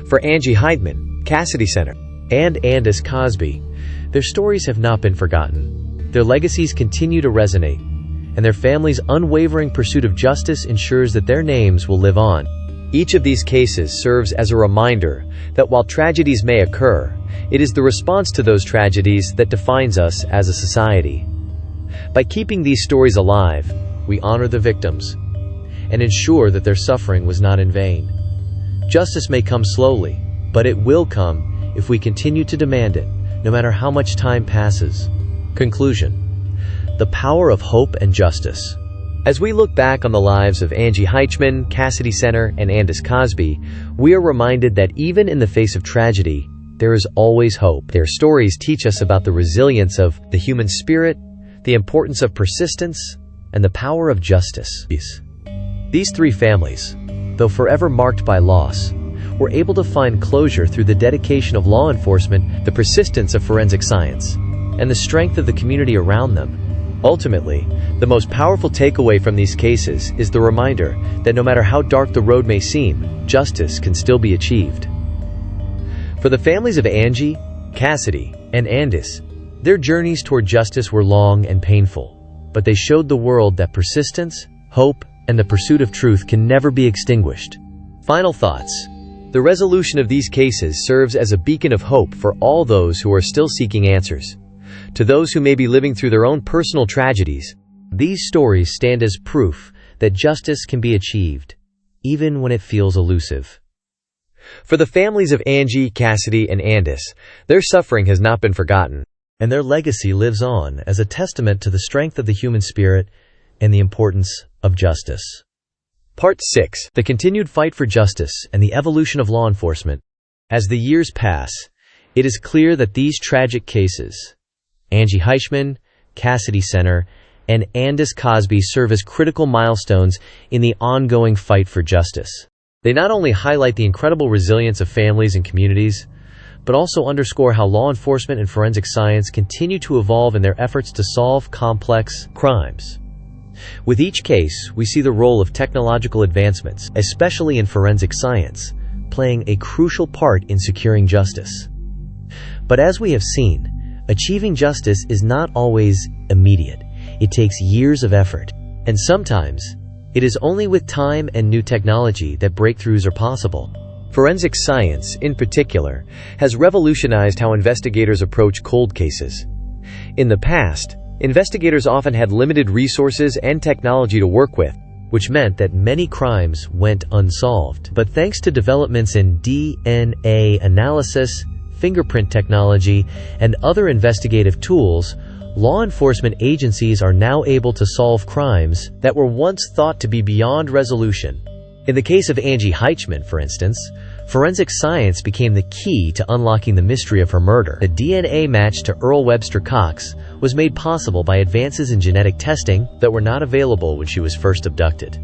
Speaker 1: For Angie Hman, Cassidy Center, and Andis Cosby, their stories have not been forgotten. Their legacies continue to resonate, and their families' unwavering pursuit of justice ensures that their names will live on. Each of these cases serves as a reminder that while tragedies may occur, it is the response to those tragedies that defines us as a society. By keeping these stories alive, we honor the victims and ensure that their suffering was not in vain. Justice may come slowly, but it will come if we continue to demand it, no matter how much time passes. Conclusion: the power of hope and justice. As we look back on the lives of Angie Hman, Cassidy Center, and Andis Cosby, we are reminded that even in the face of tragedy, there is always hope. Their stories teach us about the resilience of the human spirit, the importance of persistence, and the power of justice. These three families, though forever marked by loss, were able to find closure through the dedication of law enforcement, the persistence of forensic science, and the strength of the community around them. Ultimately, the most powerful takeaway from these cases is the reminder that no matter how dark the road may seem, justice can still be achieved. For the families of Angie, Cassidy, and Andis, their journeys toward justice were long and painful, but they showed the world that persistence, hope, and the pursuit of truth can never be extinguished. Final thoughts. The resolution of these cases serves as a beacon of hope for all those who are still seeking answers. To those who may be living through their own personal tragedies, these stories stand as proof that justice can be achieved, even when it feels elusive. For the families of Angie, Cassidy, and Andis, their suffering has not been forgotten, and their legacy lives on as a testament to the strength of the human spirit and the importance of justice. Part 6. The continued fight for justice and the evolution of law enforcement. As the years pass, it is clear that these tragic cases, Angie Hman, Cassidy Center, and Andis Cosby, serve as critical milestones in the ongoing fight for justice. They not only highlight the incredible resilience of families and communities, but also underscore how law enforcement and forensic science continue to evolve in their efforts to solve complex crimes. With each case, we see the role of technological advancements, especially in forensic science, playing a crucial part in securing justice. But as we have seen, achieving justice is not always immediate. It takes years of effort, and sometimes it is only with time and new technology that breakthroughs are possible. Forensic science, in particular, has revolutionized how investigators approach cold cases. In the past, investigators often had limited resources and technology to work with, which meant that many crimes went unsolved. But thanks to developments in DNA analysis, fingerprint technology, and other investigative tools, law enforcement agencies are now able to solve crimes that were once thought to be beyond resolution. In the case of Angie Hman, for instance, forensic science became the key to unlocking the mystery of her murder. The DNA match to Earl Webster Cox was made possible by advances in genetic testing that were not available when she was first abducted.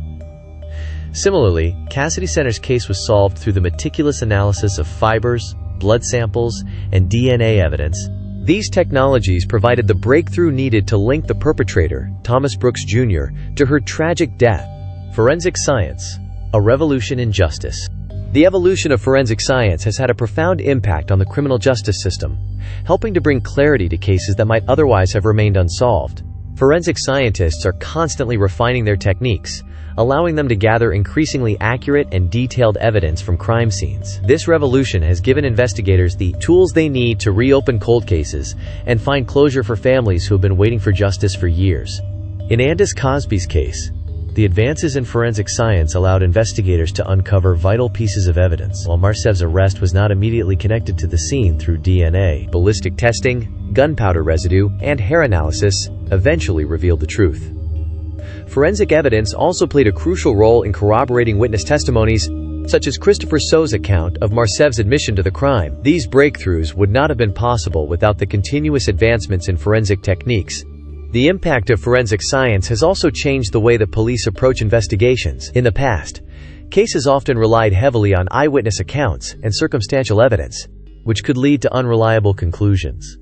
Speaker 1: Similarly, Cassidy Center's case was solved through the meticulous analysis of fibers, blood samples, and DNA evidence. These technologies provided the breakthrough needed to link the perpetrator, Thomas Brooks Jr., to her tragic death. Forensic science, a revolution in justice. The evolution of forensic science has had a profound impact on the criminal justice system, helping to bring clarity to cases that might otherwise have remained unsolved. Forensic scientists are constantly refining their techniques, allowing them to gather increasingly accurate and detailed evidence from crime scenes. This revolution has given investigators the tools they need to reopen cold cases and find closure for families who have been waiting for justice for years. In Andis Cosby's case, the advances in forensic science allowed investigators to uncover vital pieces of evidence, while Marcev's arrest was not immediately connected to the scene through DNA. Ballistic testing, gunpowder residue, and hair analysis eventually revealed the truth. Forensic evidence also played a crucial role in corroborating witness testimonies, such as Christopher So's account of Marcev's admission to the crime. These breakthroughs would not have been possible without the continuous advancements in forensic techniques. The impact of forensic science has also changed the way that police approach investigations. In the past, cases often relied heavily on eyewitness accounts and circumstantial evidence, which could lead to unreliable conclusions.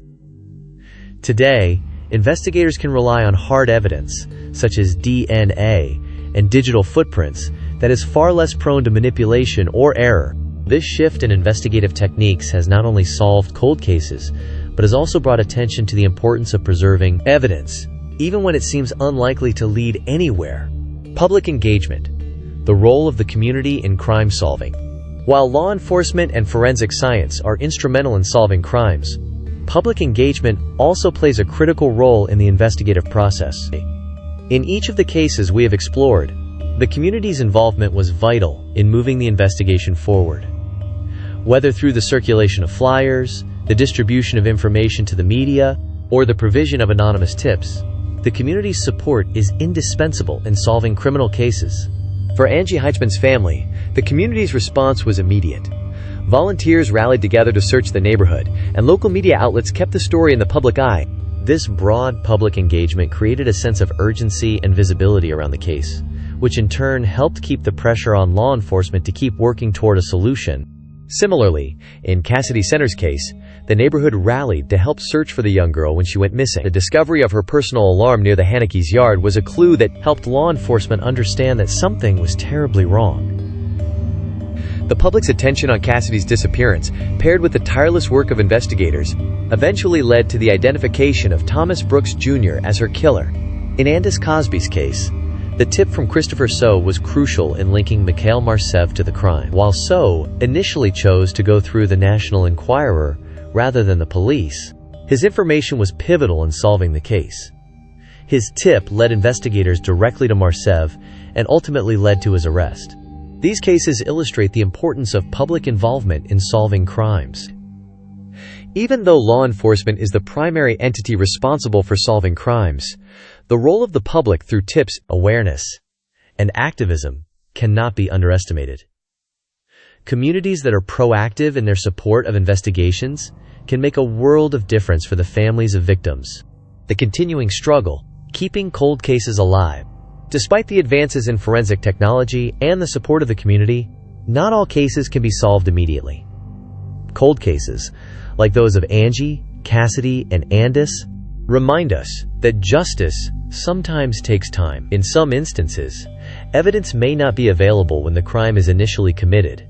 Speaker 1: Today, investigators can rely on hard evidence, such as DNA and digital footprints, that is far less prone to manipulation or error. This shift in investigative techniques has not only solved cold cases, but has also brought attention to the importance of preserving evidence, even when it seems unlikely to lead anywhere. Public engagement, the role of the community in crime solving. While law enforcement and forensic science are instrumental in solving crimes, public engagement also plays a critical role in the investigative process. In each of the cases we have explored, the community's involvement was vital in moving the investigation forward. Whether through the circulation of flyers, the distribution of information to the media, or the provision of anonymous tips, the community's support is indispensable in solving criminal cases. For Angie Hman's family, the community's response was immediate. Volunteers rallied together to search the neighborhood, and local media outlets kept the story in the public eye. This broad public engagement created a sense of urgency and visibility around the case, which in turn helped keep the pressure on law enforcement to keep working toward a solution. Similarly, in Cassidy Center's case, the neighborhood rallied to help search for the young girl when she went missing. The discovery of her personal alarm near the Haneke's yard was a clue that helped law enforcement understand that something was terribly wrong. The public's attention on Cassidy's disappearance, paired with the tireless work of investigators, eventually led to the identification of Thomas Brooks Jr. as her killer. In Andis Cosby's case, the tip from Christopher So was crucial in linking Mikhail Marcev to the crime. While So initially chose to go through the National Enquirer rather than the police, his information was pivotal in solving the case. His tip led investigators directly to Marcev and ultimately led to his arrest. These cases illustrate the importance of public involvement in solving crimes. Even though law enforcement is the primary entity responsible for solving crimes, the role of the public through tips, awareness, and activism cannot be underestimated. Communities that are proactive in their support of investigations can make a world of difference for the families of victims. The continuing struggle, keeping cold cases alive. Despite the advances in forensic technology and the support of the community, not all cases can be solved immediately. Cold cases, like those of Angie, Cassidy, and Andis, remind us that justice sometimes takes time. In some instances, evidence may not be available when the crime is initially committed,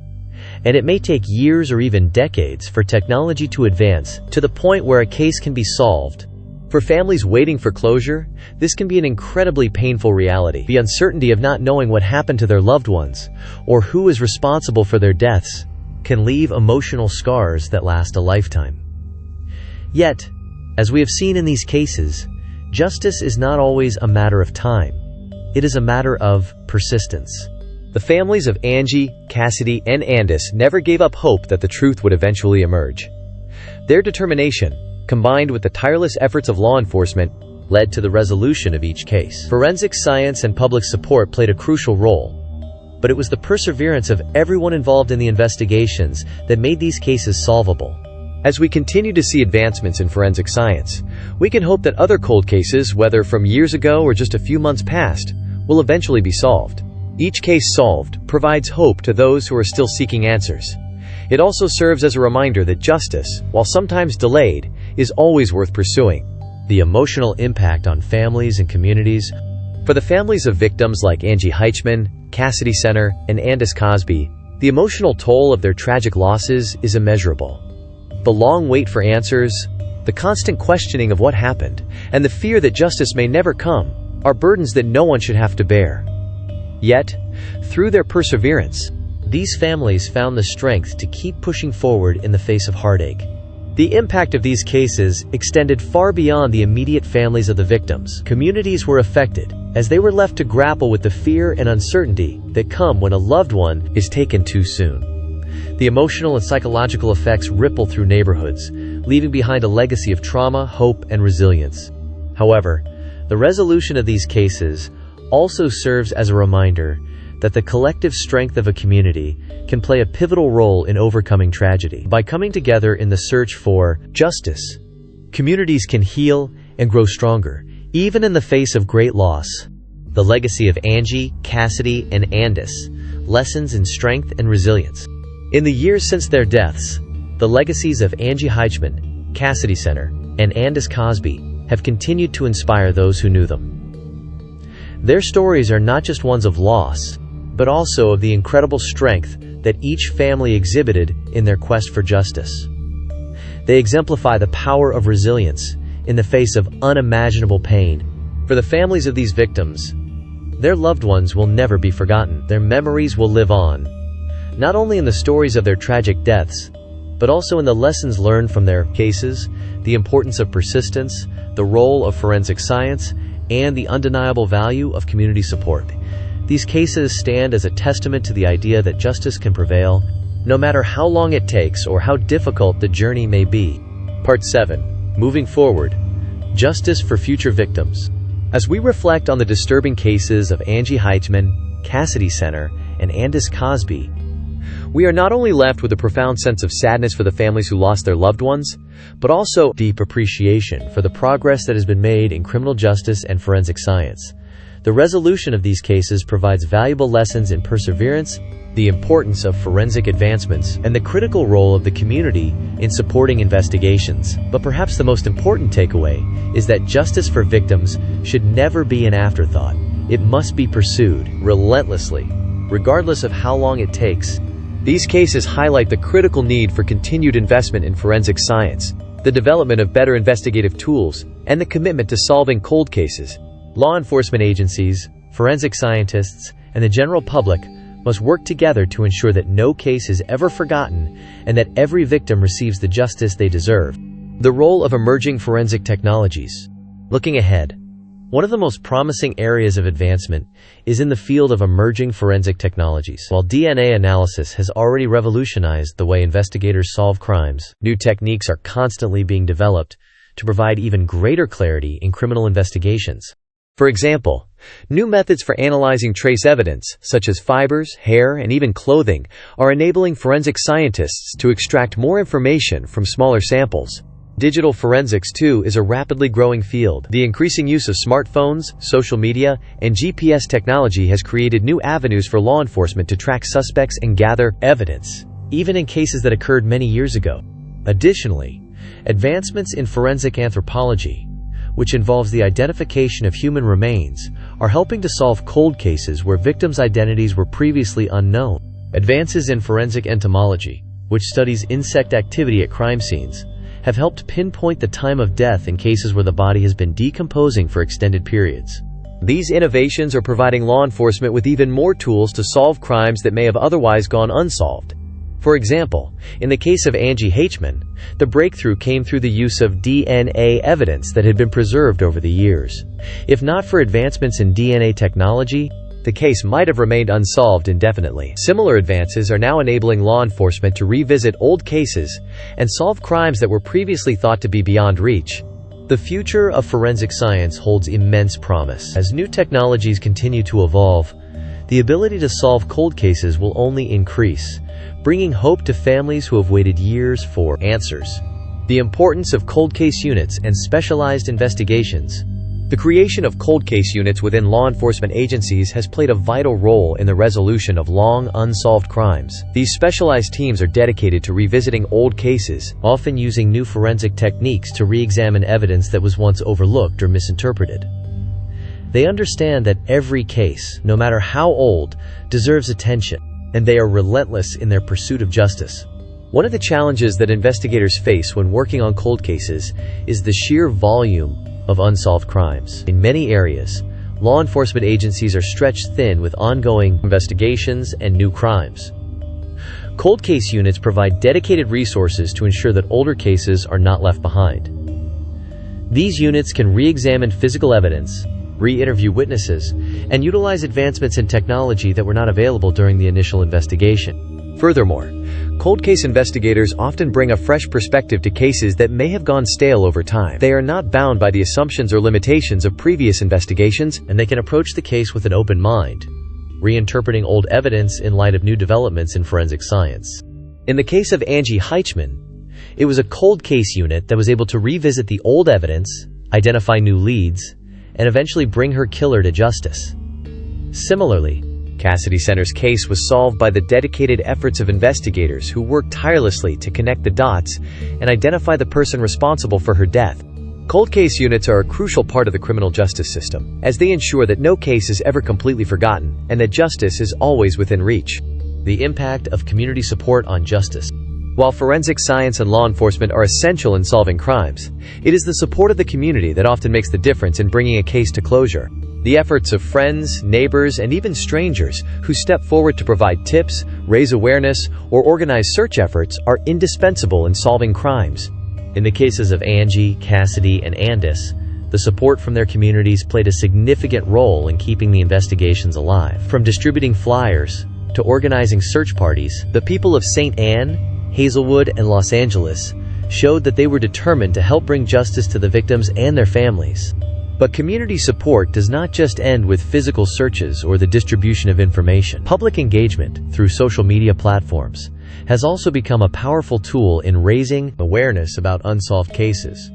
Speaker 1: and it may take years or even decades for technology to advance to the point where a case can be solved. For families waiting for closure, this can be an incredibly painful reality. The uncertainty of not knowing what happened to their loved ones or who is responsible for their deaths can leave emotional scars that last a lifetime. Yet, as we have seen in these cases, justice is not always a matter of time. It is a matter of persistence. The families of Angie, Cassidy, and Andis never gave up hope that the truth would eventually emerge. Their determination, combined with the tireless efforts of law enforcement, led to the resolution of each case. Forensic science and public support played a crucial role, but it was the perseverance of everyone involved in the investigations that made these cases solvable. As we continue to see advancements in forensic science, we can hope that other cold cases, whether from years ago or just a few months past, will eventually be solved. Each case solved provides hope to those who are still seeking answers. It also serves as a reminder that justice, while sometimes delayed, is always worth pursuing. The emotional impact on families and communities. For the families of victims like Angie Hman, Cassidy Center, and Andis Cosby, the emotional toll of their tragic losses is immeasurable. The long wait for answers, the constant questioning of what happened, and the fear that justice may never come are burdens that no one should have to bear. Yet, through their perseverance, these families found the strength to keep pushing forward in the face of heartache. The impact of these cases extended far beyond the immediate families of the victims. Communities were affected, as they were left to grapple with the fear and uncertainty that come when a loved one is taken too soon. The emotional and psychological effects ripple through neighborhoods, leaving behind a legacy of trauma, hope, and resilience. However, the resolution of these cases also serves as a reminder that the collective strength of a community can play a pivotal role in overcoming tragedy. By coming together in the search for justice, communities can heal and grow stronger, even in the face of great loss. The legacy of Angie, Cassidy, and Andis, lessons in strength and resilience. In the years since their deaths, the legacies of Angie Hman, Cassidy Center, and Andis Cosby have continued to inspire those who knew them. Their stories are not just ones of loss, but also of the incredible strength that each family exhibited in their quest for justice. They exemplify the power of resilience in the face of unimaginable pain. For the families of these victims, their loved ones will never be forgotten. Their memories will live on, not only in the stories of their tragic deaths, but also in the lessons learned from their cases, the importance of persistence, the role of forensic science, and the undeniable value of community support. These cases stand as a testament to the idea that justice can prevail, no matter how long it takes or how difficult the journey may be. Part 7. Moving forward. Justice for future victims. As we reflect on the disturbing cases of Angie Hman, Cassidy Center, and Andis Cosby, we are not only left with a profound sense of sadness for the families who lost their loved ones, but also deep appreciation for the progress that has been made in criminal justice and forensic science. The resolution of these cases provides valuable lessons in perseverance, the importance of forensic advancements, and the critical role of the community in supporting investigations. But perhaps the most important takeaway is that justice for victims should never be an afterthought. It must be pursued relentlessly, regardless of how long it takes. These cases highlight the critical need for continued investment in forensic science, the development of better investigative tools, and the commitment to solving cold cases. Law enforcement agencies, forensic scientists, and the general public must work together to ensure that no case is ever forgotten and that every victim receives the justice they deserve. The role of emerging forensic technologies. Looking ahead, one of the most promising areas of advancement is in the field of emerging forensic technologies. While DNA analysis has already revolutionized the way investigators solve crimes, new techniques are constantly being developed to provide even greater clarity in criminal investigations. For example, new methods for analyzing trace evidence, such as fibers, hair, and even clothing, are enabling forensic scientists to extract more information from smaller samples. Digital forensics, too, is a rapidly growing field. The increasing use of smartphones, social media, and GPS technology has created new avenues for law enforcement to track suspects and gather evidence, even in cases that occurred many years ago. Additionally, advancements in forensic anthropology, which involves the identification of human remains, are helping to solve cold cases where victims' identities were previously unknown. Advances in forensic entomology, which studies insect activity at crime scenes, have helped pinpoint the time of death in cases where the body has been decomposing for extended periods. These innovations are providing law enforcement with even more tools to solve crimes that may have otherwise gone unsolved. For example, in the case of Angie Hman, the breakthrough came through the use of DNA evidence that had been preserved over the years. If not for advancements in DNA technology, the case might have remained unsolved indefinitely. Similar advances are now enabling law enforcement to revisit old cases and solve crimes that were previously thought to be beyond reach. The future of forensic science holds immense promise. As new technologies continue to evolve, the ability to solve cold cases will only increase, bringing hope to families who have waited years for answers. The importance of cold case units and specialized investigations. The creation of cold case units within law enforcement agencies has played a vital role in the resolution of long, unsolved crimes. These specialized teams are dedicated to revisiting old cases, often using new forensic techniques to re-examine evidence that was once overlooked or misinterpreted. They understand that every case, no matter how old, deserves attention, and they are relentless in their pursuit of justice. One of the challenges that investigators face when working on cold cases is the sheer volume of unsolved crimes. In many areas, law enforcement agencies are stretched thin with ongoing investigations and new crimes. Cold case units provide dedicated resources to ensure that older cases are not left behind. These units can re-examine physical evidence, re-interview witnesses, and utilize advancements in technology that were not available during the initial investigation. Furthermore, cold case investigators often bring a fresh perspective to cases that may have gone stale over time. They are not bound by the assumptions or limitations of previous investigations, and they can approach the case with an open mind, reinterpreting old evidence in light of new developments in forensic science. In the case of Angie Hman, it was a cold case unit that was able to revisit the old evidence, identify new leads, and eventually bring her killer to justice. Similarly, Cassidy Center's case was solved by the dedicated efforts of investigators who worked tirelessly to connect the dots and identify the person responsible for her death. Cold case units are a crucial part of the criminal justice system, as they ensure that no case is ever completely forgotten and that justice is always within reach. The impact of community support on justice. While forensic science and law enforcement are essential in solving crimes, it is the support of the community that often makes the difference in bringing a case to closure. The efforts of friends, neighbors, and even strangers who step forward to provide tips, raise awareness, or organize search efforts are indispensable in solving crimes. In the cases of Angie, Cassidy, and Andis, the support from their communities played a significant role in keeping the investigations alive. From distributing flyers to organizing search parties, the people of St. Anne, Hazelwood, and Los Angeles showed that they were determined to help bring justice to the victims and their families. But community support does not just end with physical searches or the distribution of information. Public engagement through social media platforms has also become a powerful tool in raising awareness about unsolved cases.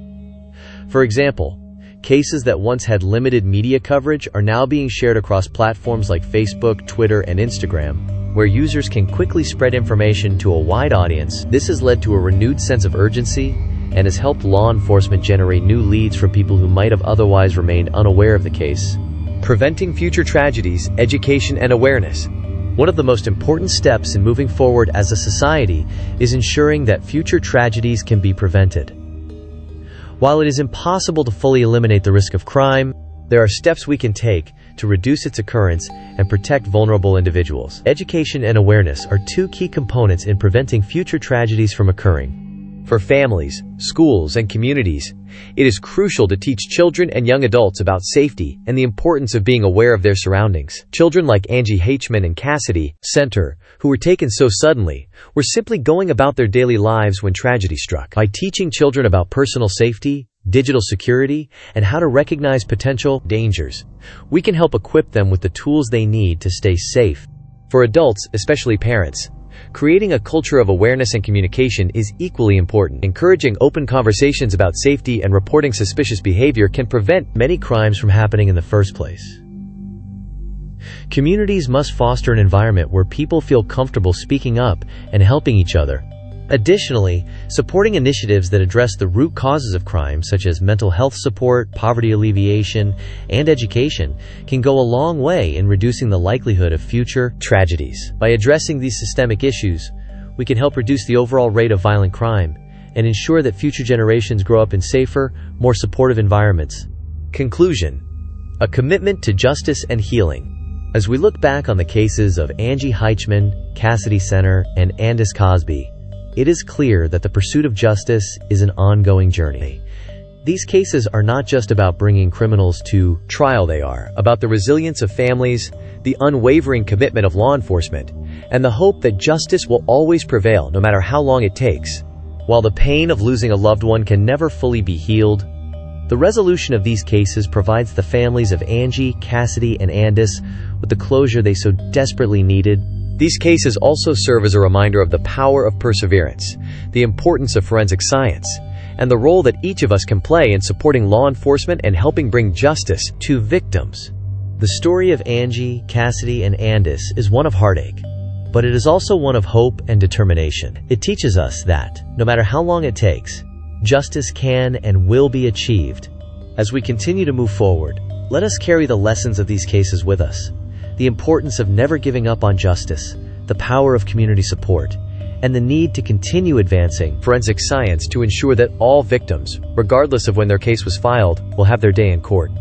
Speaker 1: For example, cases that once had limited media coverage are now being shared across platforms like Facebook, Twitter, and Instagram, where users can quickly spread information to a wide audience. This has led to a renewed sense of urgency and has helped law enforcement generate new leads from people who might have otherwise remained unaware of the case. Preventing future tragedies, education, and awareness. One of the most important steps in moving forward as a society is ensuring that future tragedies can be prevented. While it is impossible to fully eliminate the risk of crime, there are steps we can take to reduce its occurrence and protect vulnerable individuals. Education and awareness are two key components in preventing future tragedies from occurring. For families, schools, and communities, it is crucial to teach children and young adults about safety and the importance of being aware of their surroundings. Children like Angie Hman and Cassidy Center, who were taken so suddenly, were simply going about their daily lives when tragedy struck. By teaching children about personal safety, digital security, and how to recognize potential dangers, we can help equip them with the tools they need to stay safe. For adults, especially parents, creating a culture of awareness and communication is equally important. Encouraging open conversations about safety and reporting suspicious behavior can prevent many crimes from happening in the first place. Communities must foster an environment where people feel comfortable speaking up and helping each other. Additionally, supporting initiatives that address the root causes of crime, such as mental health support, poverty alleviation, and education, can go a long way in reducing the likelihood of future tragedies. By addressing these systemic issues, we can help reduce the overall rate of violent crime and ensure that future generations grow up in safer, more supportive environments. Conclusion: a commitment to justice and healing. As we look back on the cases of Angie Hman, Cassidy Center, and Andis Cosby, it is clear that the pursuit of justice is an ongoing journey. These cases are not just about bringing criminals to trial, they are about the resilience of families, the unwavering commitment of law enforcement, and the hope that justice will always prevail no matter how long it takes. While the pain of losing a loved one can never fully be healed, the resolution of these cases provides the families of Angie, Cassidy, and Andis with the closure they so desperately needed. These cases also serve as a reminder of the power of perseverance, the importance of forensic science, and the role that each of us can play in supporting law enforcement and helping bring justice to victims. The story of Angie, Cassidy, and Andis is one of heartache, but it is also one of hope and determination. It teaches us that, no matter how long it takes, justice can and will be achieved. As we continue to move forward, let us carry the lessons of these cases with us. The importance of never giving up on justice, the power of community support, and the need to continue advancing forensic science to ensure that all victims, regardless of when their case was filed, will have their day in court.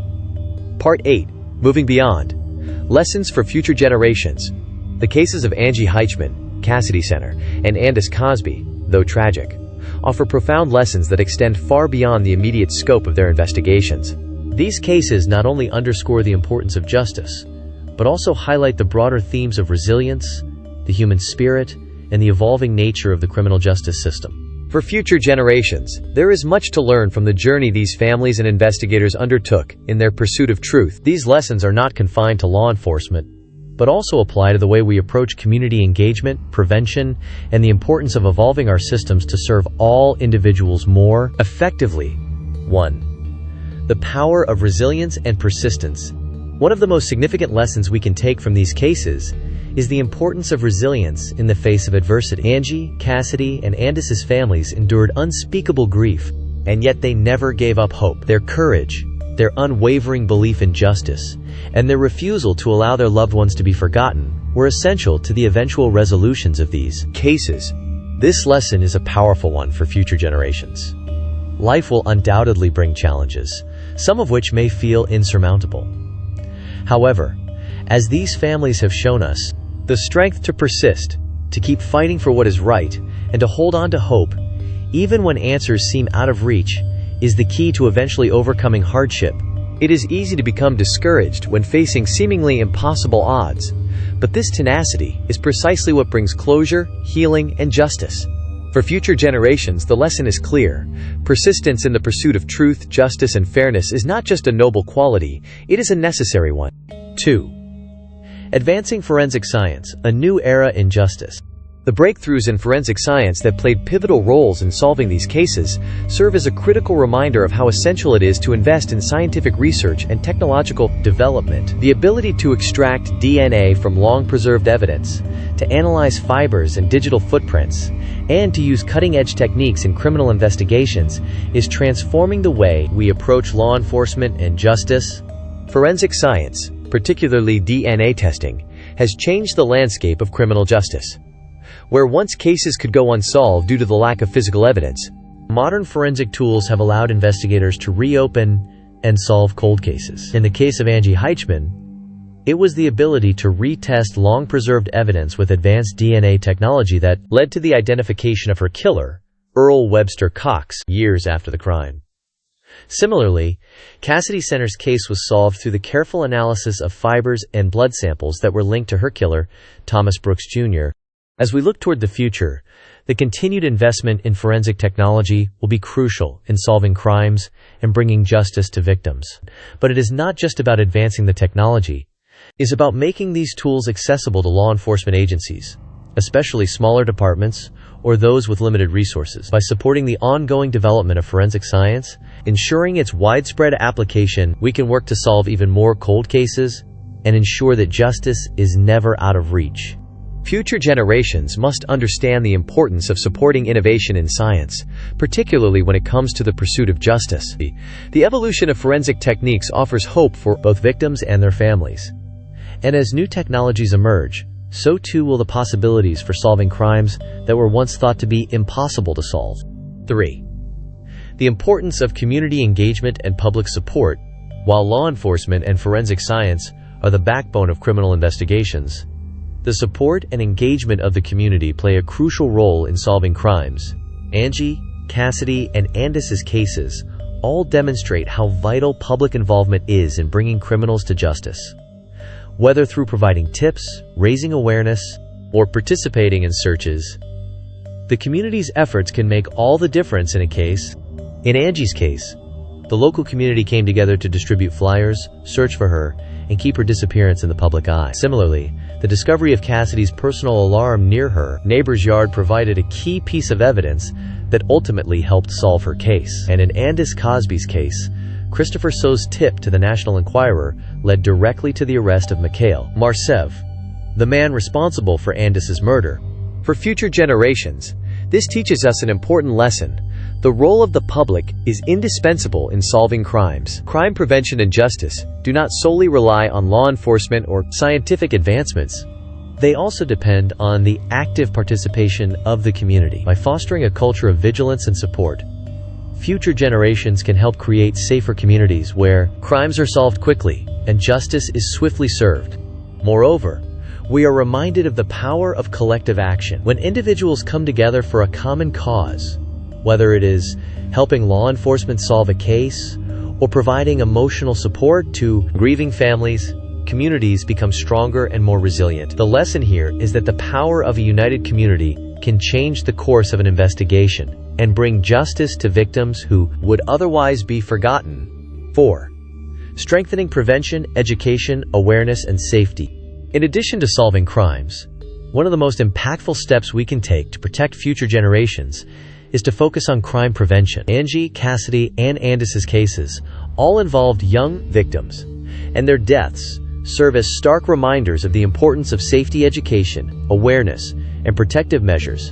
Speaker 1: Part 8. Moving Beyond. Lessons for Future Generations. The cases of Angie Hman, Cassidy Center, and Andis Cosby, though tragic, offer profound lessons that extend far beyond the immediate scope of their investigations. These cases not only underscore the importance of justice, but also highlight the broader themes of resilience, the human spirit, and the evolving nature of the criminal justice system. For future generations, there is much to learn from the journey these families and investigators undertook in their pursuit of truth. These lessons are not confined to law enforcement, but also apply to the way we approach community engagement, prevention, and the importance of evolving our systems to serve all individuals more effectively. 1. The power of resilience and persistence. One of the most significant lessons we can take from these cases is the importance of resilience in the face of adversity. Angie, Cassidy, and Andis' families endured unspeakable grief, and yet they never gave up hope. Their courage, their unwavering belief in justice, and their refusal to allow their loved ones to be forgotten were essential to the eventual resolutions of these cases. This lesson is a powerful one for future generations. Life will undoubtedly bring challenges, some of which may feel insurmountable. However, as these families have shown us, the strength to persist, to keep fighting for what is right, and to hold on to hope, even when answers seem out of reach, is the key to eventually overcoming hardship. It is easy to become discouraged when facing seemingly impossible odds, but this tenacity is precisely what brings closure, healing, and justice. For future generations, the lesson is clear. Persistence in the pursuit of truth, justice, and fairness is not just a noble quality, it is a necessary one. 2. Advancing forensic science, a new era in justice. The breakthroughs in forensic science that played pivotal roles in solving these cases serve as a critical reminder of how essential it is to invest in scientific research and technological development. The ability to extract DNA from long-preserved evidence, to analyze fibers and digital footprints, and to use cutting-edge techniques in criminal investigations is transforming the way we approach law enforcement and justice. Forensic science, particularly DNA testing, has changed the landscape of criminal justice. Where once cases could go unsolved due to the lack of physical evidence, modern forensic tools have allowed investigators to reopen and solve cold cases. In the case of Angie Hman, it was the ability to retest long-preserved evidence with advanced DNA technology that led to the identification of her killer, Earl Webster Cox, years after the crime. Similarly, Cassidy Center's case was solved through the careful analysis of fibers and blood samples that were linked to her killer, Thomas Brooks Jr. As we look toward the future, the continued investment in forensic technology will be crucial in solving crimes and bringing justice to victims. But it is not just about advancing the technology. It is about making these tools accessible to law enforcement agencies, especially smaller departments or those with limited resources. By supporting the ongoing development of forensic science, ensuring its widespread application, we can work to solve even more cold cases and ensure that justice is never out of reach. Future generations must understand the importance of supporting innovation in science, particularly when it comes to the pursuit of justice. The evolution of forensic techniques offers hope for both victims and their families. And as new technologies emerge, so too will the possibilities for solving crimes that were once thought to be impossible to solve. 3. The importance of community engagement and public support. While law enforcement and forensic science are the backbone of criminal investigations, the support and engagement of the community play a crucial role in solving crimes. Angie, Cassidy, and Andis' cases all demonstrate how vital public involvement is in bringing criminals to justice. Whether through providing tips, raising awareness, or participating in searches, the community's efforts can make all the difference in a case. In Angie's case, the local community came together to distribute flyers, search for her, and keep her disappearance in the public eye. Similarly, the discovery of Cassidy's personal alarm near her neighbor's yard provided a key piece of evidence that ultimately helped solve her case. And in Andis Cosby's case, Christopher So's tip to the National Enquirer led directly to the arrest of Mikhail Marsev, the man responsible for Andis' murder. For future generations, this teaches us an important lesson. The role of the public is indispensable in solving crimes. Crime prevention and justice do not solely rely on law enforcement or scientific advancements. They also depend on the active participation of the community. By fostering a culture of vigilance and support, future generations can help create safer communities where crimes are solved quickly and justice is swiftly served. Moreover, we are reminded of the power of collective action. When individuals come together for a common cause, whether it is helping law enforcement solve a case or providing emotional support to grieving families, communities become stronger and more resilient. The lesson here is that the power of a united community can change the course of an investigation and bring justice to victims who would otherwise be forgotten. 4. Strengthening prevention, education, awareness, and safety. In addition to solving crimes, one of the most impactful steps we can take to protect future generations is to focus on crime prevention. Angie, Cassidy, and Andis' cases all involved young victims, and their deaths serve as stark reminders of the importance of safety education, awareness, and protective measures.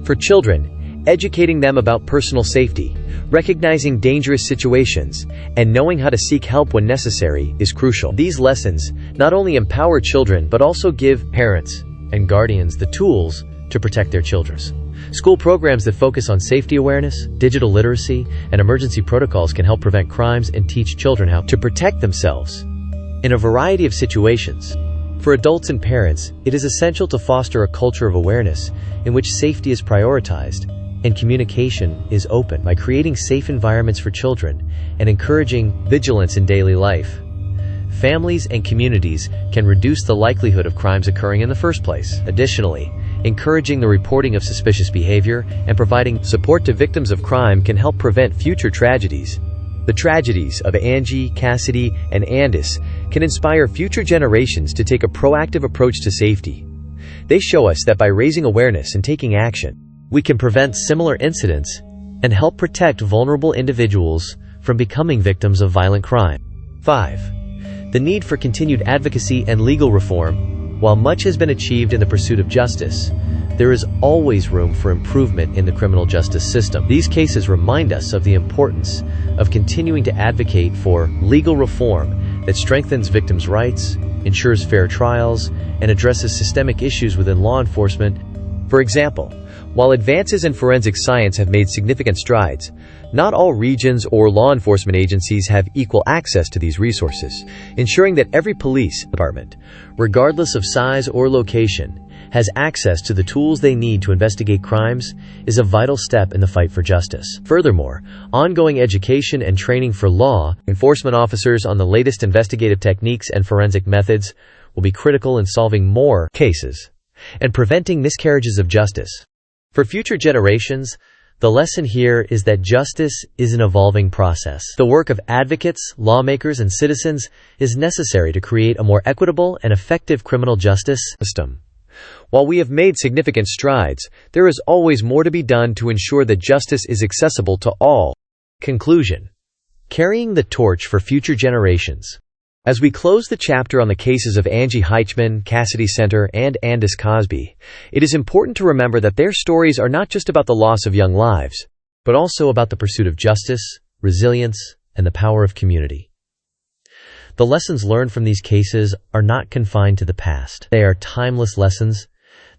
Speaker 1: For children, educating them about personal safety, recognizing dangerous situations, and knowing how to seek help when necessary is crucial. These lessons not only empower children but also give parents and guardians the tools to protect their children. School programs that focus on safety awareness, digital literacy, and emergency protocols can help prevent crimes and teach children how to protect themselves in a variety of situations. For adults and parents, it is essential to foster a culture of awareness in which safety is prioritized and communication is open. By creating safe environments for children and encouraging vigilance in daily life, families and communities can reduce the likelihood of crimes occurring in the first place. Additionally, encouraging the reporting of suspicious behavior and providing support to victims of crime can help prevent future tragedies. The tragedies of Angie, Cassidy, and Andis can inspire future generations to take a proactive approach to safety. They show us that by raising awareness and taking action, we can prevent similar incidents and help protect vulnerable individuals from becoming victims of violent crime. 5. The need for continued advocacy and legal reform. While much has been achieved in the pursuit of justice, there is always room for improvement in the criminal justice system. These cases remind us of the importance of continuing to advocate for legal reform that strengthens victims' rights, ensures fair trials, and addresses systemic issues within law enforcement. For example, while advances in forensic science have made significant strides, not all regions or law enforcement agencies have equal access to these resources. Ensuring that every police department, regardless of size or location, has access to the tools they need to investigate crimes is a vital step in the fight for justice. Furthermore, ongoing education and training for law enforcement officers on the latest investigative techniques and forensic methods will be critical in solving more cases and preventing miscarriages of justice. For future generations, the lesson here is that justice is an evolving process. The work of advocates, lawmakers, and citizens is necessary to create a more equitable and effective criminal justice system. While we have made significant strides, there is always more to be done to ensure that justice is accessible to all. Conclusion: carrying the torch for future generations. As we close the chapter on the cases of Angie Hman, Cassidy Center, and Andis Cosby, it is important to remember that their stories are not just about the loss of young lives, but also about the pursuit of justice, resilience, and the power of community. The lessons learned from these cases are not confined to the past. They are timeless lessons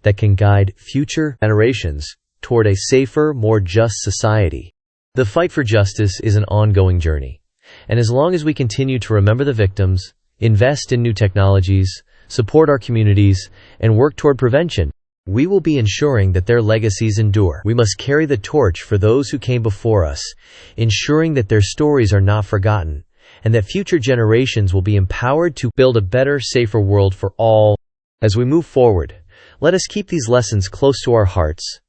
Speaker 1: that can guide future generations toward a safer, more just society. The fight for justice is an ongoing journey. And as long as we continue to remember the victims, invest in new technologies, support our communities, and work toward prevention, we will be ensuring that their legacies endure. We must carry the torch for those who came before us, ensuring that their stories are not forgotten, and that future generations will be empowered to build a better, safer world for all. As we move forward, let us keep these lessons close to our hearts.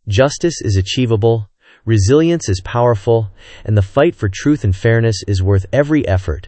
Speaker 1: Justice is achievable, resilience is powerful, and the fight for truth and fairness is worth every effort.